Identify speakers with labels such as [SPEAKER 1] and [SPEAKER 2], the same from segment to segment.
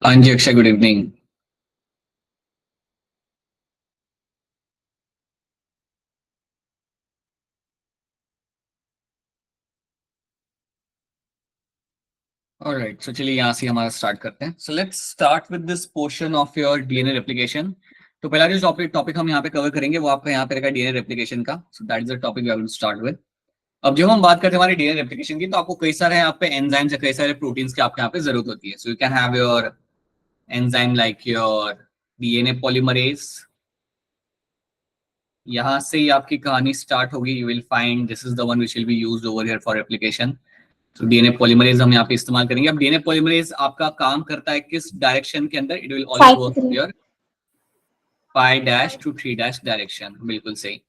[SPEAKER 1] हाँ जी Akshay, good evening. Alright, सो चलिए यहाँ से हमारा स्टार्ट करते हैं। So let's start with this portion of your DNA replication. तो पहला जो टॉपिक हम यहाँ पे कवर करेंगे वो आपका यहाँ पे रहेगा डीएनए रेप्लिकेशन का। So that is the topic we are going to start with. अब जब हम बात करते हैं हमारे डीएनए रेप्लिकेशन की, तो आपको कई सारे यहाँ पे एंजाइम्स या कई सारे प्रोटीन्स की आपके यहाँ पे जरूरत होती है। So you can have your enzyme like your DNA polymerase. यहाँ से ही आपकी कहानी स्टार्ट होगी। You will find this is the one which will be used over here for replication. तो डीएनए पॉलीमरेज हम यहाँ पे इस्तेमाल करेंगे। अब डीएनए पॉलीमरेज आपका काम करता है किस डायरेक्शन के अंदर? It will always work your 5' to 3' direction. बिल्कुल सही,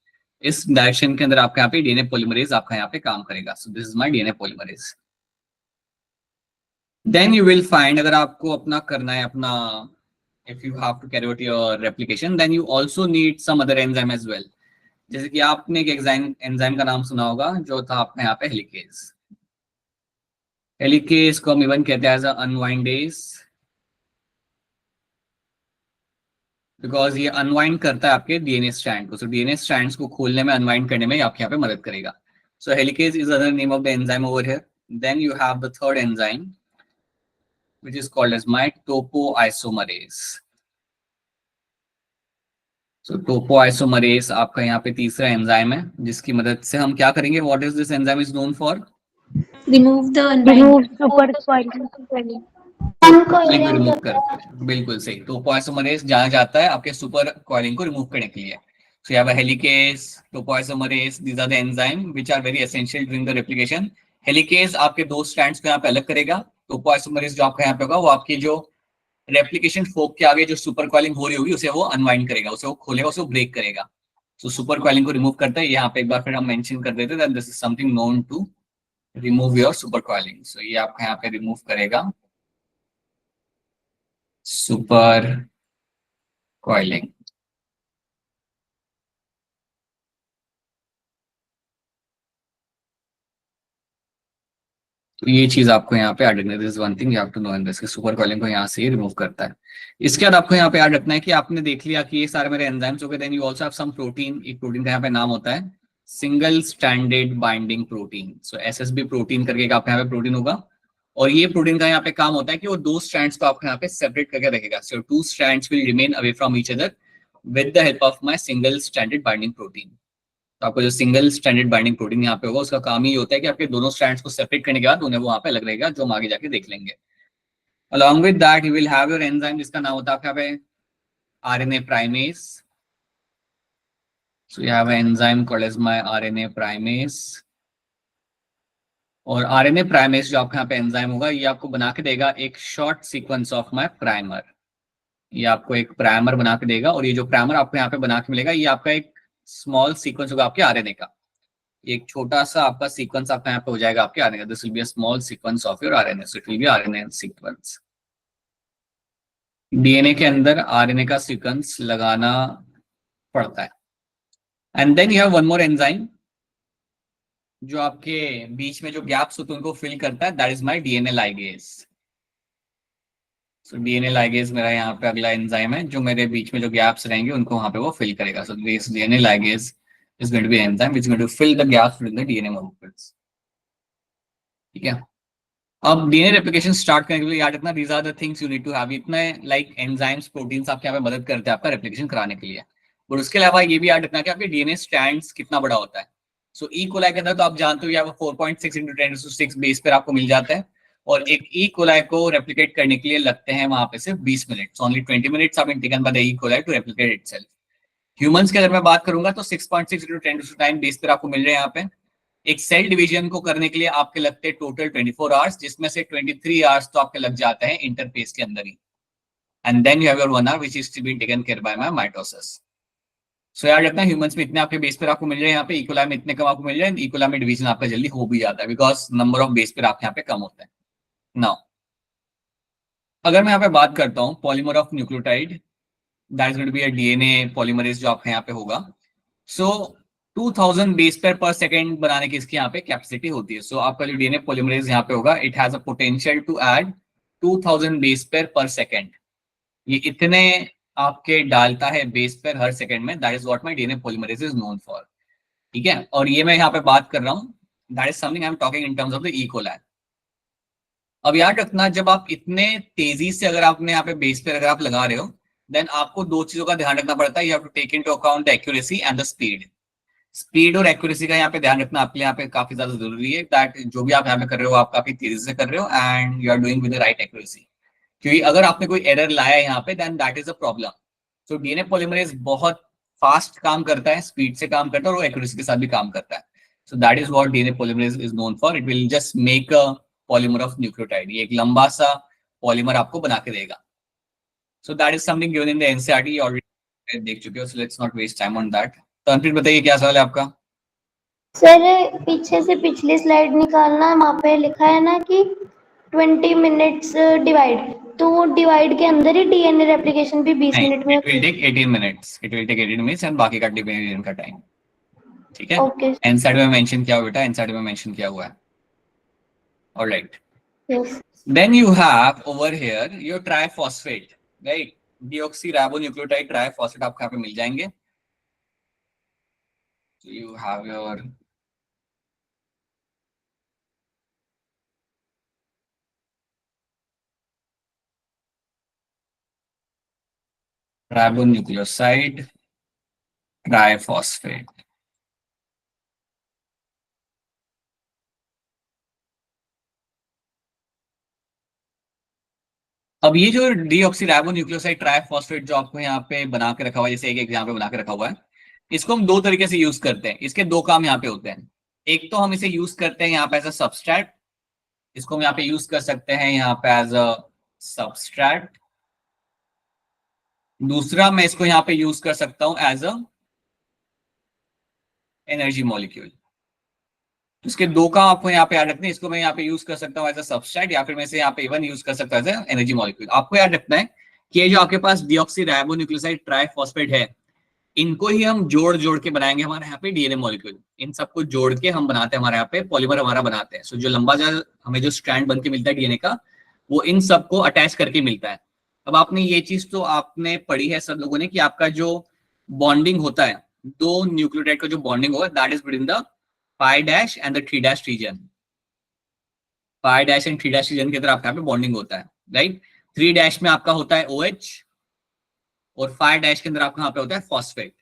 [SPEAKER 1] इस डायरेक्शन के अंदर आपका यहाँ पे डीएनए पॉलीमरेज आपका यहाँ पे काम करेगा। So this is my DNA polymerase. Then you will find, अगर आपको अपना करना है अपना, if you have to carry out your replication, then you also need some other enzyme as well. जैसे कि आपने एक एंजाइम का नाम सुना होगा जो था आपका यहाँ पे हेलिकेज। हेलिकेज को हम इवन कहते हैं एज अनवाइंडेज, बिकॉज ये अनवाइंड करता है आपके डीएनए स्ट्रैंड को। सो डीएनए स्ट्रैंड्स को खोलने में, अनवाइंड करने में आपके यहाँ पे मदद करेगा। So helicase is other name of the enzyme over here. Then you have the third enzyme which is called as my topoisomerase. So topoisomerase आपका यहाँ पे तीसरा एंजाइम है जिसकी मदद से हम क्या करेंगे? What is this enzyme is known for?
[SPEAKER 2] remove the
[SPEAKER 3] remove
[SPEAKER 2] unbinding
[SPEAKER 3] supercoiling.
[SPEAKER 1] को रिमूव करते हैं। बिल्कुल सही, टोपोइसोमरेज जहाँ जाता है आपके सुपर कॉइलिंग को रिमूव करने के लिए। So you have helicase, topoisomerase, these are the enzyme which are very essential during the replication. Helicase आपके दो स्ट्रैंड्स को यहाँ पे अलग करेगा। टोपोइसोमरेज जो आपका यहाँ पे होगा वो आपकी जो रेप्लिकेशन फोक के आगे जो सुपर कॉइलिंग हो रही होगी उसे वो अनवाइंड करेगा, उसे वो खोलेगा, उसे वो ब्रेक करेगा। तो सुपर कॉइलिंग को रिमूव करता है। यहाँ पे एक बार फिर हम मेंशन कर देते हैं this is something known to remove your supercoiling. So ये आपका यहाँ पे रिमूव करेगा सुपर कॉइलिंग। तो ये चीज आपको यहाँ पे याद रखना है। This is one thing you have to know in this, कि सुपर कॉइलिंग को यहाँ से ही रिमूव करता है। इसके बाद आपको यहाँ पे याद रखना है कि आपने देख लिया कि ये सारे मेरे एंजाइम्स हो गए। Then you also have some protein. एक प्रोटीन का यहाँ पे नाम होता है single stranded binding protein. So SSB protein करके आपका यहाँ पे प्रोटीन होगा, और ये प्रोटीन का यहाँ पे काम होता है कि वो दो स्ट्रैंड्स को आपको यहाँ पे सेपरेट करके रखेगा। So two strands will remain away from each other with the help of my single stranded binding protein. तो आपको जो सिंगल स्ट्रैंडेड बाइंडिंग प्रोटीन यहाँ पे होगा उसका काम ही होता है कि आपके दोनों स्ट्रैंड्स को सेपरेट करने के बाद उन्हें वो वहां पे अलग रहेगा, जो हम आगे जाके देख लेंगे। Along with that, you will have your enzyme जिसका नाम होता है आपका यहाँ पे RNA primase. So you have an enzyme called as my RNA primase. और RNA प्राइमेस जो आपका यहाँ पे एंजाइम होगा ये आपको बना के देगा एक short sequence of my primer. ये आपको एक प्राइमर बना के देगा, और ये जो प्राइमर आपको यहाँ पे बना के मिलेगा ये आपका एक स्मॉल सीक्वेंस होगा आपके आरएनए का। एक छोटा सा आपका सीक्वेंस आपका यहाँ पे हो जाएगा आपके आरएनए का। This will be a small sequence of your RNA. So it will be RNA sequence. DNA के अंदर आरएनए का सीक्वेंस लगाना पड़ता है। And then you have one more enzyme जो आपके बीच में जो गैप्स होते हैं उनको फिल करता है। That is my DNA ligase. So DNA ligase मेरा यहाँ पे अगला एंजाइम है जो मेरे बीच में जो गैप्स रहेंगे उनको वहां पे वो फिल करेगा। So this DNA ligase is going to be an enzyme which is going to fill the gaps within the DNA molecules. ठीक है, अब डीएनए रेप्लिकेशन स्टार्ट करने के लिए याद रखना these are the things you need to have. इतने like enzymes proteins आपके यहाँ पे मदद करते हैं आपका रेप्लिकेशन कराने के लिए। और उसके अलावा ये भी याद रखना कि आपके डीएनए स्ट्रैंड्स कितना बड़ा होता है। सो ई कोलाई के अंदर तो आप जानते हो ये 4.6 × 10⁶ बेस पर आपको मिल जाता है, और एक ई कोलाई को रेप्लिकेट करने के लिए लगते हैं वहां पे सिर्फ 20 minute. Only 20 minutes have been taken by the E coli to replicate itself. Humans की अगर मैं बात करूंगा तो 6.6 × 10⁹ बेस पर आपको मिल रहे हैं यहाँ पे। एक सेल डिवीजन को करने के लिए आपके लगते हैं टोटल 24 आवर्स, जिसमें से 23 आवर्स तो आपके लग जाते हैं इंटरफेस के अंदर ही। And then you have your 1 hour which is to be taken care by my mitosis. So याद रखना ह्यूमंस में इतने आपके बेस पर आपको मिल रहे हैं यहाँ पे, इकोलाई में इतने कम आपको मिल रहे हैं। इकोलाई में डिवीजन आपका जल्दी हो भी जाता है बिकॉज नंबर ऑफ बेस पर आपके यहाँ पे कम होता है। नाउ अगर मैं यहाँ पे बात करता हूँ polymer of nucleotide, that is going to be a DNA polymerase जो आपके यहाँ पे होगा। So 2000 base pair per second बनाने की इसकी यहाँ पे कैपेसिटी होती है। सो आपका जो डीएनए पॉलीमरेज यहाँ पे होगा it has a potential to add 2000 base pair per second, ये इतने आपके डालता है बेस पेयर हर सेकेंड में, that is what my DNA polymerase is known for. ठीक है, और ये मैं यहाँ पे बात कर रहा हूँ, that is something I am talking in terms of the E coli. अब याद रखना, जब आप इतने तेजी से अगर आपने यहाँ पे बेस पेयर अगर आप लगा रहे हो, देन आपको दो चीजों का ध्यान रखना पड़ता है। You have to take into account the accuracy and the speed. Speed और एक्यूरेसी का यहाँ पे ध्यान रखना आपके लिए यहाँ पे काफी ज्यादा जरूरी है, दैट जो भी आप यहाँ पे कर रहे हो आप काफी तेजी से कर रहे हो and you are doing with the right accuracy. क्योंकि अगर आपने कोई एरर लाया है यहाँ पे, then that is a problem. So DNA polymerase बहुत फास्ट काम करता है, स्पीड से काम करता है, और वो एक्यूरेसी के साथ भी काम करता है। So that is what DNA polymerase is known for. It will just make a polymer of nucleotide, ये एक लंबा सा पॉलीमर आपको बना के देगा। So that is something given in the NCERT, already देख चुके हो, so let's not waste time on that. तो अनप्रीत बताइए क्या सवाल है आपका?
[SPEAKER 2] सर पीछे से पिछली स्लाइड निकालना, वहाँ पे लिखा है ना कि 20 मिनट्स डिवाइड, तो वो डिवाइड के अंदर ही डीएनए रेप्लिकेशन भी 20
[SPEAKER 1] नहीं,
[SPEAKER 2] मिनट में
[SPEAKER 1] it will take 18 minutes, it will take 18 minutes and बाकी का डिपेंड का टाइम। ठीक है,
[SPEAKER 2] ओके
[SPEAKER 1] एनसीईआरटी में मेंशन किया हुआ बेटा, एनसीईआरटी में मेंशन किया हुआ है। Alright,
[SPEAKER 2] yes
[SPEAKER 1] then you have over here your triphosphate, right? Deoxyribonucleotide triphosphate आपको यहाँ पे मिल जाएंगे। So you have your ribonucleoside triphosphate। अब ये जो डीऑक्सीराइबोन्यूक्लियोसाइड ट्राइफॉस्फेट जो आपको यहाँ पे बना के रखा हुआ है, जैसे एक यहाँ पे बना के रखा हुआ है, इसको हम दो तरीके से यूज करते हैं। इसके दो काम यहाँ पे होते हैं। एक तो हम इसे यूज करते हैं यहाँ पे एज अ सबस्ट्रैट, इसको हम यहाँ पे यूज कर सकते हैं यहाँ पे एज अ सबस्ट्रैट। दूसरा मैं इसको यहाँ पे यूज कर सकता हूँ एज अ एनर्जी मॉलिक्यूल। इसके दो काम आपको यहाँ पे याद रखने हैं। इसको मैं यहाँ पे यूज कर सकता हूँ एज अ सबस्ट्रेट, या फिर मैं इसे यहाँ पे इवन यूज कर सकता हूँ एज एनर्जी मॉलिक्यूल। आपको याद रखना है कि ये जो आपके पास डीऑक्सीराइबोन्यूक्लियोसाइड ट्राइफॉस्फेट है, इनको ही हम जोड़ जोड़ के बनाएंगे हमारे यहाँ पे डीएनए मॉलिक्यूल। इन सबको जोड़ के हम बनाते हैं, हमारे यहाँ पे पॉलीमर हमारा बनाते हैं। सो जो लंबा जो हमें जो स्ट्रैंड बन के मिलता है डीएनए का, वो इन सबको अटैच करके मिलता है। अब आपने ये चीज तो आपने पढ़ी है सब लोगों ने, कि आपका जो बॉन्डिंग होता है, दो न्यूक्लियोटाइड का जो बॉन्डिंग होगा, that is between the pi dash and the 3' region। pi dash and 3' region के अंदर आपका यहाँ पे बॉन्डिंग होता है, राइट। 3' में आपका होता है OH और 5' के अंदर आपका यहाँ पे होता है फॉस्फेट।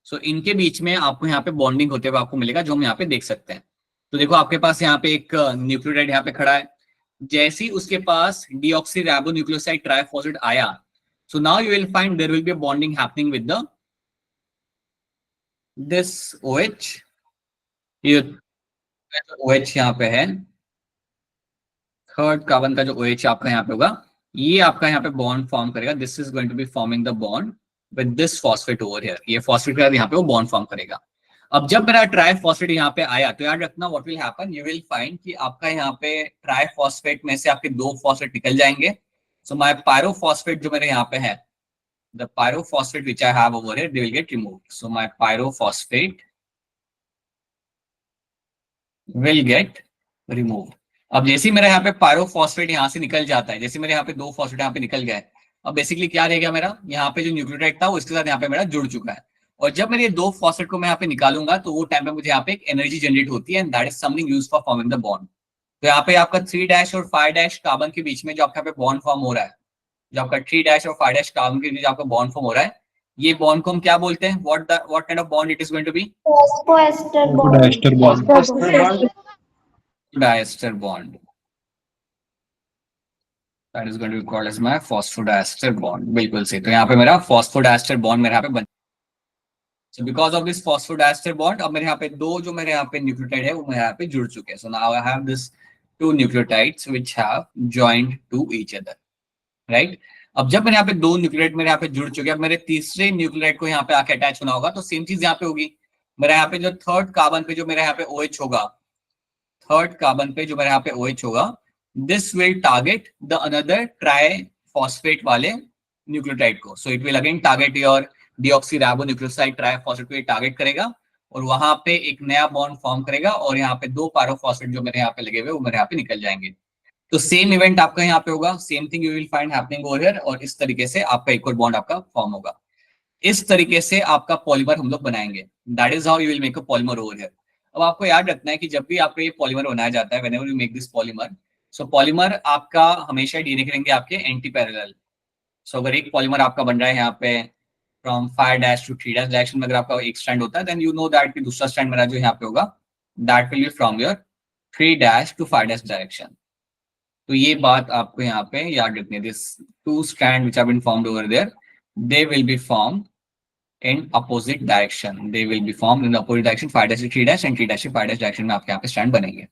[SPEAKER 1] सो इनके बीच में आपको यहाँ पे बॉन्डिंग होते हुए आपको मिलेगा, जो हम यहाँ पे देख सकते हैं। तो देखो आपके पास यहाँ पे एक न्यूक्लियोटाइड यहाँ पे खड़ा है, जैसे ही उसके पास डीऑक्सीराइबोन्यूक्लियोसाइड ट्राइफॉस्फेट आया, so now you will find there will be a bonding happening with the this OH। ये OH यहाँ पे है, थर्ड कार्बन का जो OH आपका यहाँ पे होगा, ये आपका यहाँ पे बॉन्ड फॉर्म करेगा। This is going to be forming the bond with this phosphate over here. ये फॉस्फेट के साथ यहाँ पे वो बॉन्ड फॉर्म करेगा। अब जब मेरा ट्राइफॉस्फेट यहाँ पे आया, तो याद रखना what will happen, you will find कि आपका यहाँ पे ट्राइफॉस्फेट में से आपके दो फॉस्फेट निकल जाएंगे। सो माय पायरोफॉस्फेट जो मेरे यहाँ पे है, the pyrophosphate which I have over here, they will get removed. So my pyrophosphate will get removed. अब जैसे ही मेरा यहाँ पे पायरोफॉस्फेट यहाँ से निकल जाता है, जैसे मेरे यहाँ पे दो फॉस्फेट यहाँ पे निकल गए, अब बेसिकली क्या रह गया मेरा, यहाँ पे जो न्यूक्लियोटाइड था वो इसके साथ यहाँ पे मेरा जुड़ चुका है। और जब मेरे दो फॉस्फेट को मैं यहाँ पे निकालूंगा, तो वो टाइम पे मुझे यहाँ पे एक एनर्जी जनरेट होती है, and that is something used for forming the bond. तो यहाँ पे आपका 3' और 5' कार्बन के बीच में जो आपका यहाँ पे बॉन्ड फॉर्म हो रहा है, जो आपका 3' और 5' कार्बन के बीच आपका बॉन्ड फॉर्म हो रहा है, ये बॉन्ड को हम क्या बोलते हैं? What kind of bond it is going to be?
[SPEAKER 2] Phosphoester bond.
[SPEAKER 1] Diester bond, that is going to be called as my phosphodiester bond। बिल्कुल सही। तो यहाँ पे मेरा phosphodiester bond मेरे यहाँ पे बन, so because of this phosphodiester bond, अब मेरे यहाँ पे दो जो मेरे यहाँ पे न्यूक्लियोटाइड है वो मेरे यहाँ पे जुड़ चुके हैं। So now I have this two nucleotides which have joined to each other, right? अब जब मेरे यहाँ पे दो न्यूक्लियोटाइड मेरे यहाँ पे जुड़ चुके हैं, अब मेरे तीसरे न्यूक्लियोटाइड को यहाँ पे आके अटैच होना होगा, तो सेम चीज यहाँ पे होगी। मेरे यहाँ पे जो थर्ड कार्बन पे जो मेरे यहाँ पे OH होगा, थर्ड कार्बन पे जो मेरे यहाँ पे OH होगा, this will target the another triphosphate वाले न्यूक्लियोटाइड को। So it will again target your deoxyribonucleoside triphosphate को ये टारगेट करेगा, और वहां पे एक नया बॉन्ड फॉर्म करेगा, और यहाँ पे दो पायरोफॉस्फेट जो मेरे यहाँ पे लगे हुए वो मेरे यहाँ पे निकल जाएंगे। तो सेम इवेंट आपका यहाँ पे होगा, same thing you will find happening over here, और इस तरीके से आपका एक और बॉन्ड आपका फॉर्म होगा। इस तरीके से आपका पॉलीमर हम लोग बनाएंगे। That is how you will make a polymer over here. अब आपको याद रखना है कि जब भी आपको ये पॉलीमर बनाया जाता है, whenever you make this polymer, so polymer आपका हमेशा डीएनए के रहेंगे आपके एंटी पैरेलल। सो अगर एक पॉलीमर आपका बन रहा है यहाँ पे फ्रॉम 5' to 3' डायरेक्शन में, अगर आपका एक स्ट्रैंड होता है, देन यू नो दैट कि दूसरा स्ट्रैंड मेरा जो यहाँ पे होगा, that will be from your 3' to 5' direction. तो ये बात आपको यहाँ पे याद रखनी है। This two strand which have been formed over there, they will be formed in opposite direction. They will be formed in the opposite direction, 5' to 3' and 3' to 5' direction में आपके यहाँ पे स्टैंड बनेंगे।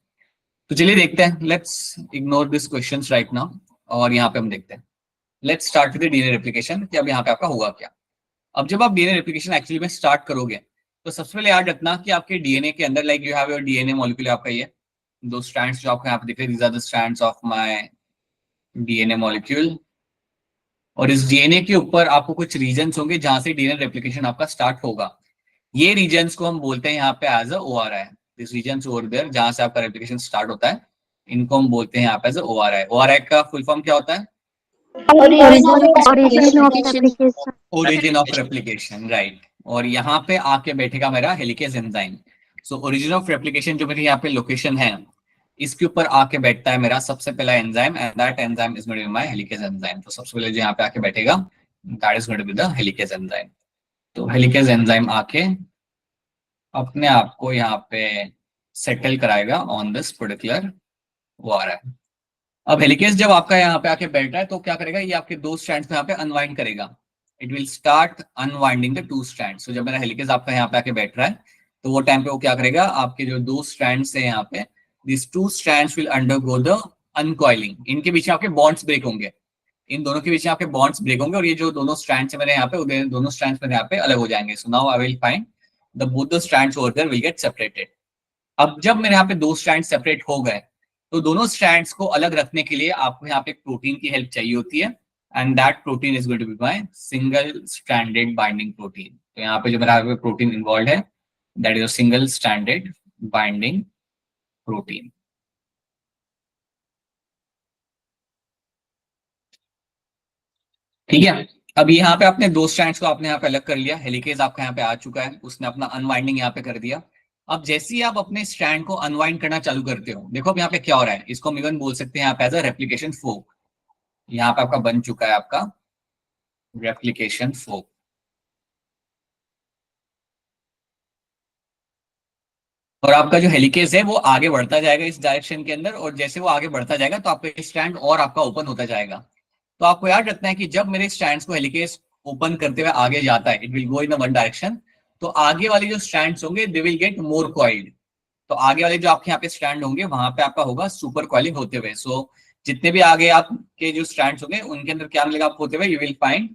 [SPEAKER 1] तो चलिए देखते हैं, let's ignore this questions right now, और यहाँ पे हम देखते हैं। Let's start with DNA replication कि अब यहाँ पे आपका होगा क्या। अब जब आप डीएनए रेप्लिकेशन एक्चुअली में स्टार्ट करोगे, तो सबसे पहले याद रखना कि आपके डीएनए के अंदर, like you have your DNA molecule, आपका ये दो स्ट्रैंड्स जो आपको यहाँ पे दिख रहे हैं, these are the strands of my DNA molecule. और इस डीएनए के ऊपर आपको कुछ रीजन्स होंगे जहां से डीएनए रेप्लिकेशन आपका स्टार्ट होगा। ये रीजन्स को हम बोलते हैं यहाँ पे as a ORI. This regions over there जहां से आपका रेप्लिकेशन स्टार्ट होता है, इनको हम बोलते हैं यहाँ पे एज अ ओआरआई। ओआरआई का फुल फॉर्म क्या होता है? Origin of replication, right. और यहाँ पे आके बैठेगा मेरा helicase enzyme. So origin of replication जो मेरी यहाँ पे लोकेशन है, इसके ऊपर आके बैठता है मेरा सबसे पहला enzyme, and that enzyme is going to be my helicase enzyme. तो सबसे पहले जो यहाँ पे आके बैठेगा, that is going to be the helicase enzyme. तो हेलिकेज एंजाइम आके अपने आप को यहाँ पे सेटल कराएगा ऑन दिस पर्टिकुलर ओआरआई। अब हेलिकेज जब आपका यहाँ पे आके बैठ रहा है, तो क्या करेगा, ये आपके दो स्ट्रैंड्स में यहाँ पे अनवाइंड करेगा। It will start unwinding the two strands. तो जब मेरा हेलिकेज आपका यहाँ पे आके बैठ रहा है, तो वो टाइम पे वो क्या करेगा, आपके जो दो स्ट्रैंड्स है यहाँ पे, this two strands will undergo the uncoiling. इनके बीच में आपके बॉन्ड्स ब्रेक होंगे, इन दोनों के बीच में आपके बॉन्ड्स ब्रेक होंगे, और ये जो दोनों स्ट्रैंड्स है मेरे यहाँ पे, दोनों स्ट्रैंड्स मेरे यहाँ पे अलग हो जाएंगे। So now I will find the both the strands over there will get separated. अब जब मेरे यहाँ पे दो स्ट्रैंड सेपरेट हो गए, तो दोनों स्ट्रैंड्स को अलग रखने के लिए आपको यहाँ पे एक प्रोटीन की हेल्प चाहिए होती है, and that protein is going to be my single stranded binding protein. तो यहाँ पे जो मेरा प्रोटीन इन्वॉल्व है, that is a single stranded binding protein. ठीक है। अब यहाँ पे आपने दो स्ट्रैंड्स को आपने यहाँ पे अलग कर लिया, हेलिकेज आपका यहाँ पे आ चुका है, उसने अपना अनवाइंडिंग यहाँ पे कर दिया। अब जैसे ही आप अपने स्ट्रैंड को अनवाइंड करना चालू करते हो, देखो अब यहाँ पे क्या हो रहा है, इसको हम इवन बोल सकते हैं यहाँ पे एज अ रेप्लिकेशन फोक। यहाँ पे आपका बन चुका है आपका रेप्लिकेशन फोक। और आपका जो हेलिकेज है वो आगे बढ़ता जाएगा इस डायरेक्शन के अंदर, और जैसे वो आगे बढ़ता जाएगा तो आपका स्ट्रैंड और आपका ओपन होता जाएगा। तो आपको याद रखना है कि जब मेरे स्ट्रैंड्स को हेलिकेज ओपन करते हुए आगे जाता है, it will go in one direction, तो आगे वाले जो स्ट्रैंड्स होंगे they will get more coiled. तो आगे वाले जो आपके यहाँ पे स्ट्रैंड होंगे, वहां पे आपका होगा सुपर कॉइलिंग होते हुए। सो जितने भी आगे आपके जो स्ट्रैंड्स होंगे, उनके अंदर क्या मिलेगा आपको होते हुए, you will find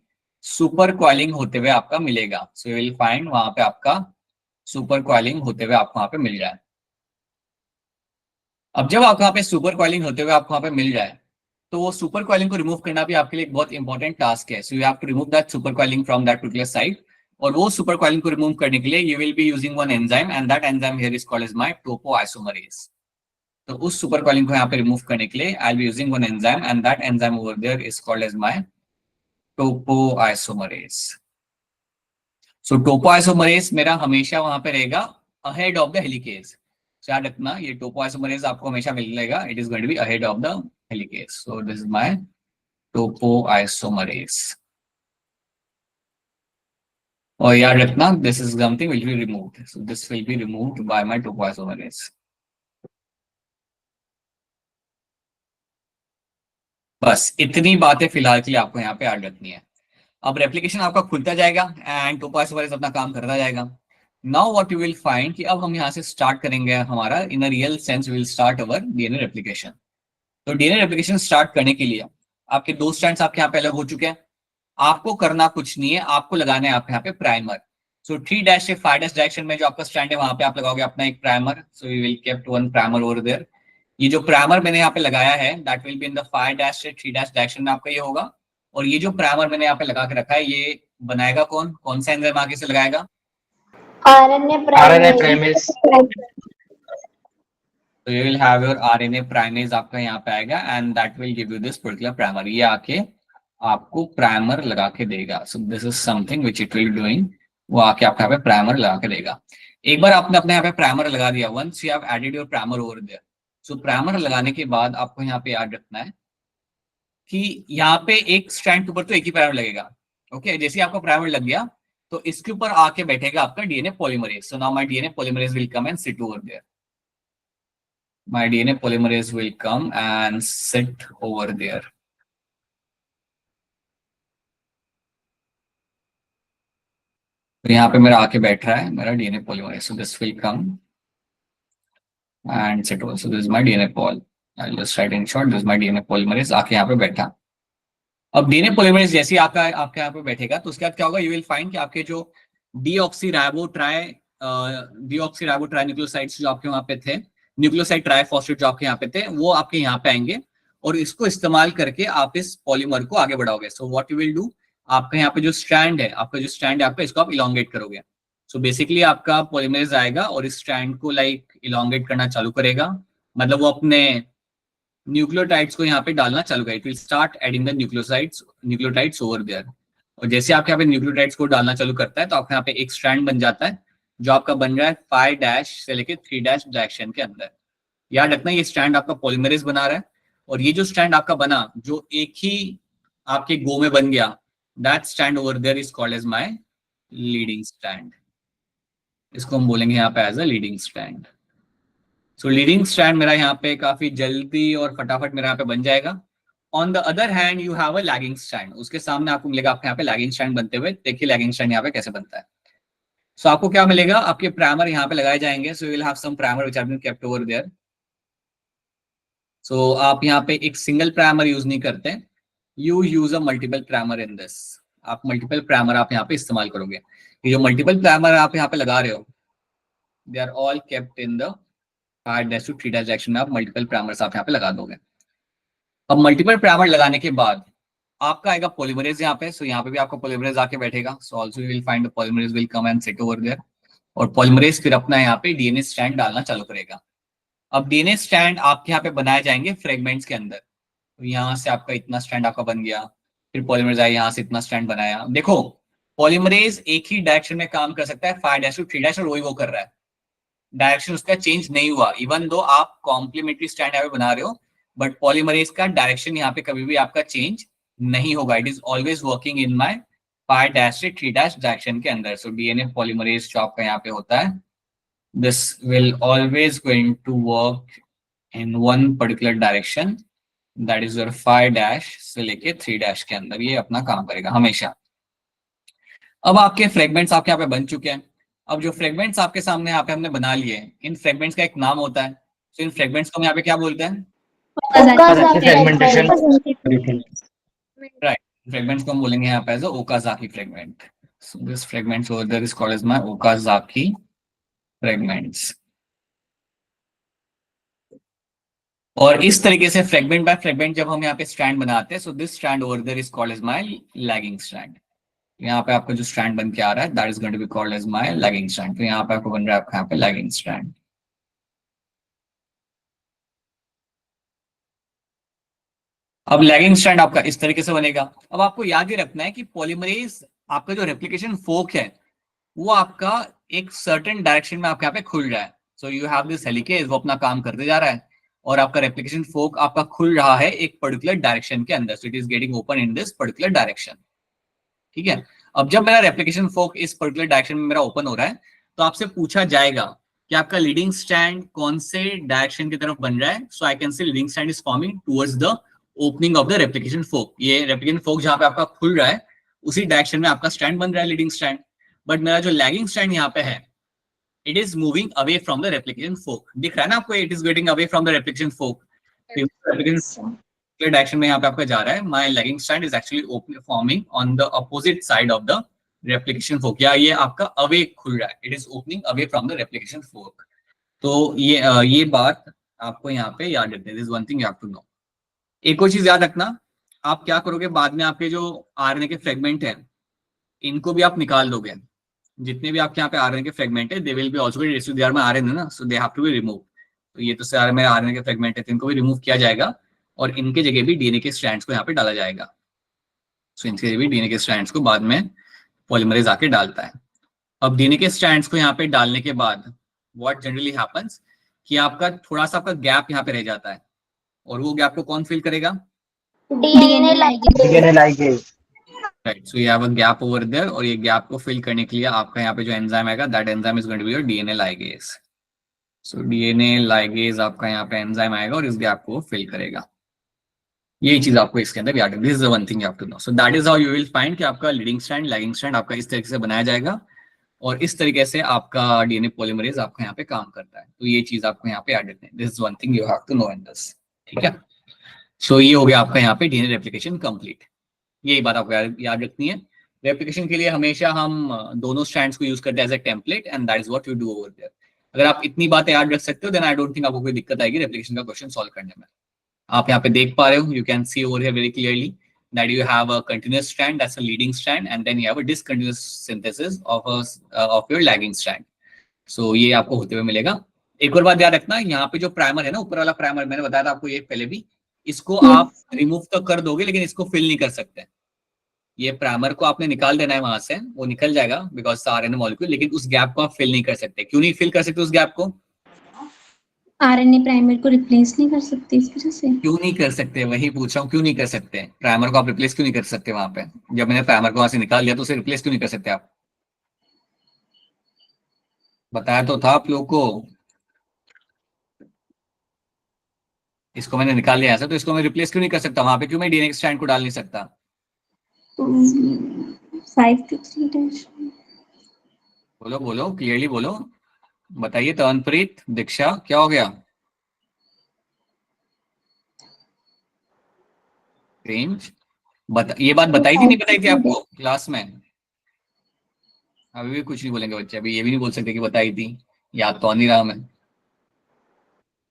[SPEAKER 1] super coiling होते हुए आपका मिलेगा। सो यू विल फाइंड वहां पे आपका सुपर कॉइलिंग होते हुए आपको वहां पे मिल जाए। अब जब आपको वहां पे सुपर कॉइलिंग होते हुए आपको वहां पे मिल जाए, तो वो सुपर कॉइलिंग को रिमूव करना भी आपके लिए एक बहुत इंपॉर्टेंट टास्क है। So you have to remove that super coiling from that particular side. और वो सुपर कॉइलिंग को रिमूव करने के लिए you will be using one enzyme, and that enzyme here is called as my topoisomerase. तो उस super coiling को यहाँ पे रिमूव करने के लिए I will be using one enzyme, and that enzyme over there is called as my topoisomerase. So topoisomerase मेरा हमेशा वहां पे रहेगा अहेड ऑफ द हेलिकेज। याद रखना, ये टोपोआइसोमरेज आपको हमेशा मिलेगा, it is going to be ahead of the helicase. So this is my topoisomerase. और याद रखना, this is something will be removed, so this will be removed by my topoisomerase. बस इतनी बातें फिलहाल के लिए आपको यहाँ पे याद रखनी है। अब रेप्लिकेशन आपका खुलता जाएगा एंड टोपोआइसोमरेज अपना काम करता जाएगा। Now what you will find कि अब हम यहाँ से स्टार्ट करेंगे हमारा in a real sense will start our DNA replication. तो डीएनए रेप्लिकेशन स्टार्ट करने के लिए आपके दो स्ट्रैंड्स आपके यहाँ पे अलग हो चुके हैं। आपको करना कुछ नहीं है, आपको लगाना है आपके यहाँ पे प्राइमर। सो 3' से 5' डायरेक्शन में जो आपका स्ट्रैंड है, वहां पे आप लगाओगे अपना एक primer. So you will keep one primer over there. ये जो प्राइमर मैंने यहाँ पे लगाया है, that will be in the 5' से 3' डायरेक्शन में आपका ये होगा। और ये जो प्राइमर मैंने यहाँ पे लगा के रखा है, ये बनाएगा कौन, कौन सा एंजाइम आगे से लगाएगा?
[SPEAKER 2] RNA primase.
[SPEAKER 1] तो you will have your RNA primase आपका यहाँ पे आएगा and that will give you this particular primer. ये आके आपको प्राइमर लगा के देगा। So this is something which it will doing. वो आके आपके यहाँ पे प्राइमर लगा के देगा। एक बार आपने अपने यहाँ पे प्राइमर लगा दिया, once you have added your primer over there, so primer लगाने के बाद आपको यहाँ पे याद रखना है कि यहाँ पे एक स्ट्रैंड के ऊपर तो एक ही प्राइमर लगेगा। ओके, जैसे ही आपका प्राइमर लग गया तो इसके ऊपर आके बैठेगा आपका DNA polymerase. So now my DNA polymerase will come and sit over there. My DNA polymerase will come and sit over there. तो यहाँ पे मेरा आके बैठ रहा है मेरा DNA polymerase. So this will come and sit over. So this is my DNA poly. I'll just write in short. This is my DNA polymerase आके यहाँ पे बैठा। अब डीएनए पॉलीमरेज जैसे ही आपके यहाँ पे बैठेगा तो उसके बाद क्या होगा, यू विल फाइंड कि आपके जो डीऑक्सी राइबो ट्राई न्यूक्लियोसाइड्स जो आपके वहां पे थे, न्यूक्लियोसाइड ट्राइफॉस्फेट जो आपके यहाँ पे थे, वो आपके यहाँ पे आएंगे और इसको इस्तेमाल करके आप इस पॉलीमर को आगे बढ़ाओगे। So what you will do, आपका यहाँ पे जो स्ट्रैंड है आपका इसको आप इलोंगेट करोगे। सो बेसिकली आपका पॉलीमरेज आएगा और इस स्ट्रैंड को लाइक इलोंगेट करना चालू करेगा, मतलब वो अपने न्यूक्लियोटाइड्स को यहाँ पे डालना चालू करेगा। It will start adding the nucleotides over there. और जैसे आपके यहाँ पे न्यूक्लियोटाइड्स को डालना चालू करता है तो आपके यहाँ पे एक स्ट्रैंड बन जाता है जो आपका बन रहा है 5' से लेके 3' डायरेक्शन के अंदर। याद रखना ये स्ट्रैंड आपका पॉलीमरेज बना रहा है और ये जो स्ट्रैंड आपका बना जो एक ही आपके गो में बन गया, that strand over there is called as my leading strand. इसको हम बोलेंगे यहाँ पे as a leading strand. So leading strand मेरा यहाँ पे काफी जल्दी और फटाफट मेरा यहाँ पे बन जाएगा। On the other hand you have a lagging strand. उसके सामने आपको मिलेगा आपके यहाँ पे लैगिंग स्ट्रैंड बनते हुए। देखिए लैगिंग स्ट्रैंड यहाँ पे कैसे बनता है। सो आपको क्या मिलेगा, आपके प्राइमर यहाँ पे लगाए जाएंगे। So you will have some primer which have been kept over there. So आप यहाँ पे एक सिंगल प्राइमर यूज नहीं करते, you use a multiple primer in this. आप मल्टीपल प्राइमर आप यहाँ पे इस्तेमाल करोगे। ये जो मल्टीपल प्राइमर आप यहाँ पे लगा रहे हो, they are all kept in the 5' to 3' direction में। आप मल्टीपल प्राइमर्स आप यहाँ पे लगा दोगे। अब मल्टीपल प्राइमर लगाने के बाद आपका आएगा पॉलीमरेज यहाँ पे। सो यहाँ पे भी आपका पॉलीमरेज आके बैठेगा। So also you will find the polymerase will come and sit over there. और पॉलीमरेज फिर अपना यहाँ पे डीएनए स्ट्रैंड डालना चालू करेगा। अब डीएनए स्ट्रैंड आपके यहाँ पे बनाए जाएंगे फ्रेगमेंट्स के अंदर। तो यहाँ से आपका इतना स्ट्रैंड आपका बन गया, फिर पॉलीमरेज आया यहाँ से इतना स्ट्रैंड बनाया। देखो पॉलीमरेज एक ही डायरेक्शन में काम कर सकता है 5' to 3' और वही वो कर रहा है। डायरेक्शन उसका चेंज नहीं हुआ, इवन दो आप कॉम्प्लीमेंट्री स्ट्रैंड यहाँ पे बना रहे हो, बट पॉलीमरेज का डायरेक्शन यहाँ पे कभी भी आपका चेंज नहीं होगा। It is always working in my 5' से 3' डायरेक्शन के अंदर। सो डीएनए पॉलीमरेज जो आपका यहाँ पे होता है, this will always going to work in one particular direction, that is your 5' से लेके 3' के अंदर ये अपना काम करेगा हमेशा। अब आपके फ्रेगमेंट्स आपके यहाँ पे बन चुके हैं। अब जो फ्रेगमेंट्स आपके सामने यहाँ पे हमने बना लिए हैं, इन फ्रेगमेंट्स का एक नाम होता है। तो इन फ्रेगमेंट्स को हम यहाँ पे क्या बोलते हैं? राइट, फ्रेगमेंट्स को हम बोलेंगे यहाँ पे as Okazaki fragment. So this fragments over there is called as my Okazaki fragments. और इस तरीके से फ्रेगमेंट बाय फ्रेगमेंट जब हम यहाँ पे स्ट्रैंड बनाते हैं, so this strand over there is called as my lagging strand. यहाँ पे आपका जो स्ट्रैंड बन के आ रहा है, that is going to be called as my lagging strand. तो यहाँ पे आपको बन रहा है आपका यहाँ पे लैगिंग स्ट्रैंड। अब लैगिंग स्ट्रैंड आपका इस तरीके से बनेगा। अब आपको याद ही रखना है कि पॉलीमरेज आपका जो रेप्लिकेशन फोक है वो आपका एक सर्टेन डायरेक्शन में आपके यहाँ पे खुल रहा है। So you have this helicase, वो अपना काम करते जा रहा है और आपका रेप्लिकेशन फोक आपका खुल रहा है एक पर्टिकुलर डायरेक्शन के अंदर। So it is getting open in this particular direction. ठीक है, अब जब मेरा रेप्लिकेशन फोक इस पर्टिकुलर डायरेक्शन में मेरा ओपन हो रहा है तो आपसे पूछा जाएगा कि आपका लीडिंग स्ट्रैंड कौन से डायरेक्शन की तरफ बन रहा है। So I can say leading strand is forming towards the opening of the replication fork. ये रेप्लिकेशन फोक जहां पे आपका खुल रहा है उसी डायरेक्शन में आपका स्ट्रैंड बन रहा है, लीडिंग स्ट्रैंड। बट मेरा जो लैगिंग स्ट्रैंड यहाँ पे है, it is moving away from the replication fork. दिख रहा है ना आपको, it is getting away from the replication fork. Direction में यहाँ पे आपका जा रहा है। My lagging strand is actually forming on the opposite side of the replication fork, या ये आपका अवे खुल रहा है, it is opening away from the replication fork. तो ये बात आपको यहाँ पे याद रखनी है। This one thing you have to know. एक और चीज याद रखना, आप क्या करोगे बाद में आपके जो आरएनए के फ्रेगमेंट है इनको भी आप निकाल दोगे। जितने भी आपके यहाँ पे आरएनए के फ्रेगमेंट है, they will be also they are my RNA ना, so they have to be remove. तो ये तो सारे मेरे आरएनए के फ्रेगमेंट है, तो इनको भी रिमूव किया जाएगा और इनके जगह भी डीएनए के स्ट्रैंड्स को यहाँ पे डाला जाएगा। सो इनके जगह भी डीएनए के स्ट्रैंड्स को बाद में पॉलीमरेज आके डालता है। अब डीएनए के स्ट्रैंड्स को यहाँ पे डालने के बाद व्हाट जनरली हैपेंस कि आपका थोड़ा सा आपका गैप यहाँ पे रह जाता है, और वो गैप को कौन फिल करेगा?
[SPEAKER 2] DNA ligase.
[SPEAKER 1] Right, so you have a gap over there, और ये गैप को फिल करने के लिए आपका यहाँ पे जो एंजाइम आएगा, that enzyme is going to be your DNA ligase. So DNA ligase आपका यहाँ पे एंजाइम आएगा और इस गैप को फिल करेगा। यही चीज आपको इसके अंदर याद है। This is the one thing you have to know. So that is how you will find कि आपका लीडिंग स्ट्रैंड लैगिंग स्ट्रैंड आपका इस तरीके से बनाया जाएगा, और इस तरीके से आपका डीएनए पॉलीमरेज आपका यहाँ पे काम करता है। तो ये चीज आपको यहाँ पे याद रखनी है। This is one thing you have to know in this, ठीक है। सो ये हो गया आपका यहाँ पे डीएनए रेप्लिकेशन कंप्लीट। यही बात आपको याद रखनी है। रेप्लिकेशन के लिए हमेशा हम दोनों स्ट्रैंड्स को यूज करते हैं as a template, and that is what you do over there. अगर आप इतनी बातें याद रख सकते हो, देन आई डोंट थिंक आपको कोई दिक्कत आएगी रेप्लिकेशन का क्वेश्चन सॉल्व करने में। आप यहाँ पे देख पा रहे हो, you can see over here very clearly that you have a continuous strand, that's a leading strand, and then you have a discontinuous synthesis of your lagging strand. So ये आपको होते हुए मिलेगा। एक और बात याद रखना, यहाँ पे जो प्राइमर है ना, ऊपर वाला प्राइमर, मैंने बताया था आपको ये पहले भी, इसको आप रिमूव तो कर दोगे लेकिन इसको फिल नहीं कर सकते। ये प्राइमर को आपने निकाल देना है वहां से, वो निकल जाएगा बिकॉज आरएनए मॉलिक्यूल, लेकिन उस गैप को आप फिल नहीं कर सकते। क्यों नहीं फिल कर सकते उस गैप को?
[SPEAKER 3] आरएनए प्राइमर को रिप्लेस नहीं कर सकते इस वजह से।
[SPEAKER 1] क्यों नहीं कर सकते, वही पूछ रहा हूँ, क्यों नहीं कर सकते? प्राइमर को आप रिप्लेस क्यों नहीं कर सकते वहां पे? जब मैंने प्राइमर को वहां से निकाल दिया तो उसे रिप्लेस क्यों नहीं कर सकते आप? बताया तो था आप लोगों को। इसको मैंने निकाल दिया ऐसा, तो इसको मैं रिप्लेस क्यों नहीं कर सकता वहां पे? क्यों मैं डीएनए स्ट्रैंड को डाल नहीं सकता?
[SPEAKER 3] 5 to 3
[SPEAKER 1] बोलो बोलो, क्लियरली बोलो, बताइए। तनप्रीत, दीक्षा, क्या हो गया? रेंज ये बात बताई थी नहीं बताई थी आपको क्लास में? अभी भी कुछ नहीं बोलेंगे बच्चे, अभी ये भी नहीं बोल सकते कि बताई थी, याद तो नहीं रहा मैं।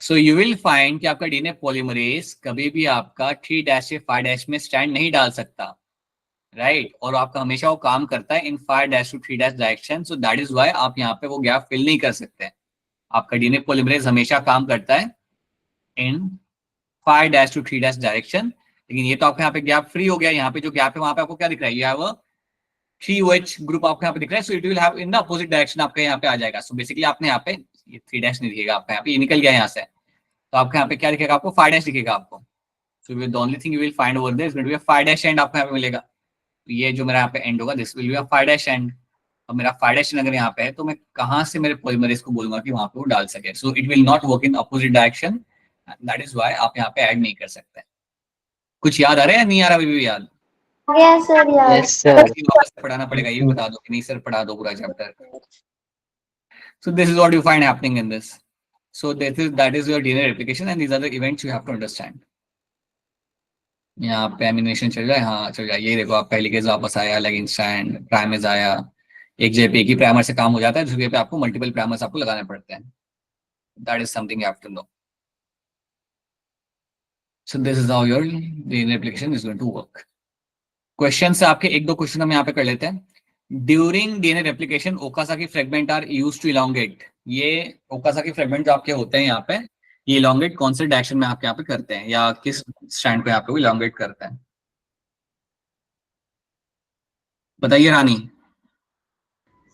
[SPEAKER 1] सो यू विल फाइंड कि आपका डीएनए पॉलीमरेज कभी भी आपका 3' से 5' में स्टैंड नहीं डाल सकता, राइट? और आपका हमेशा वो काम करता है इन 5' to 3' direction. So that is why आप यहाँ पे वो गैप फिल नहीं कर सकते। आपका डीएनए पॉलीमरेज हमेशा काम करता है इन 5' to 3' डायरेक्शन। लेकिन ये तो आपका यहाँ पे गैप फ्री हो गया। यहाँ पे जो गैप है वहां पे आपको क्या दिख रहा है? ये है 3OH ग्रुप आपको यहाँ पे दिख रहा है। सो it will have in the opposite direction आपका यहाँ पे आ जाएगा। सो बेसिकली आपने यहाँ पे ये 3' नहीं दिखेगा आपका, यहाँ पे ये निकल गया यहाँ से, तो आपका यहाँ पे क्या दिखेगा? आपको 5' दिखेगा आपको। So the only thing you will find over there is going to be a 5' and आपको यहाँ पे मिलेगा। तो ये जो मेरा यहाँ पे एंड होगा, this will be a 5' and. अब मेरा 5' अगर यहाँ पे है तो मैं कहाँ से मेरे पॉलीमरेज को बोलूंगा कि वहां पे वो डाल सके? सो it will not work in opposite direction, that is why आप यहाँ पे ऐड नहीं कर सकते। कुछ याद आ रहा है या नहीं आ रहा? अभी भी याद?
[SPEAKER 2] Yes sir,
[SPEAKER 4] yes sir.
[SPEAKER 1] वापस पढ़ाना पड़ेगा, ये भी बता दो कि नहीं सर पढ़ा दो पूरा chapter. So this is what you find happening in this. So that is your DNA replication and these are the events you have to understand. यहाँ पे एमिनेशन चल रहा है, हाँ चल रहा है। ये देखो आपका हेलिकेज वापस आया, लैगिंग स्ट्रैंड, प्राइमेज आया। एक जगह पे एक ही प्राइमर से काम हो जाता है, दूसरी जगह पे आपको मल्टीपल प्राइमर्स आपको लगाने पड़ते हैं। That is something you have to know. So this is how your DNA replication is going to work. Question से आपके एक दो क्वेश्चन हम यहाँ पे कर लेते हैं। During DNA replication Okazaki fragment are used to elongate. ये ओकासाकी फ्रेगमेंट जो आपके होते हैं यहाँ पे, ये इलोंगेट कौन से डायरेक्शन में आपके यहाँ पे करते हैं, या किस स्ट्रैंड को यहाँ पे इलोंगेट करते हैं? बताइए Rani.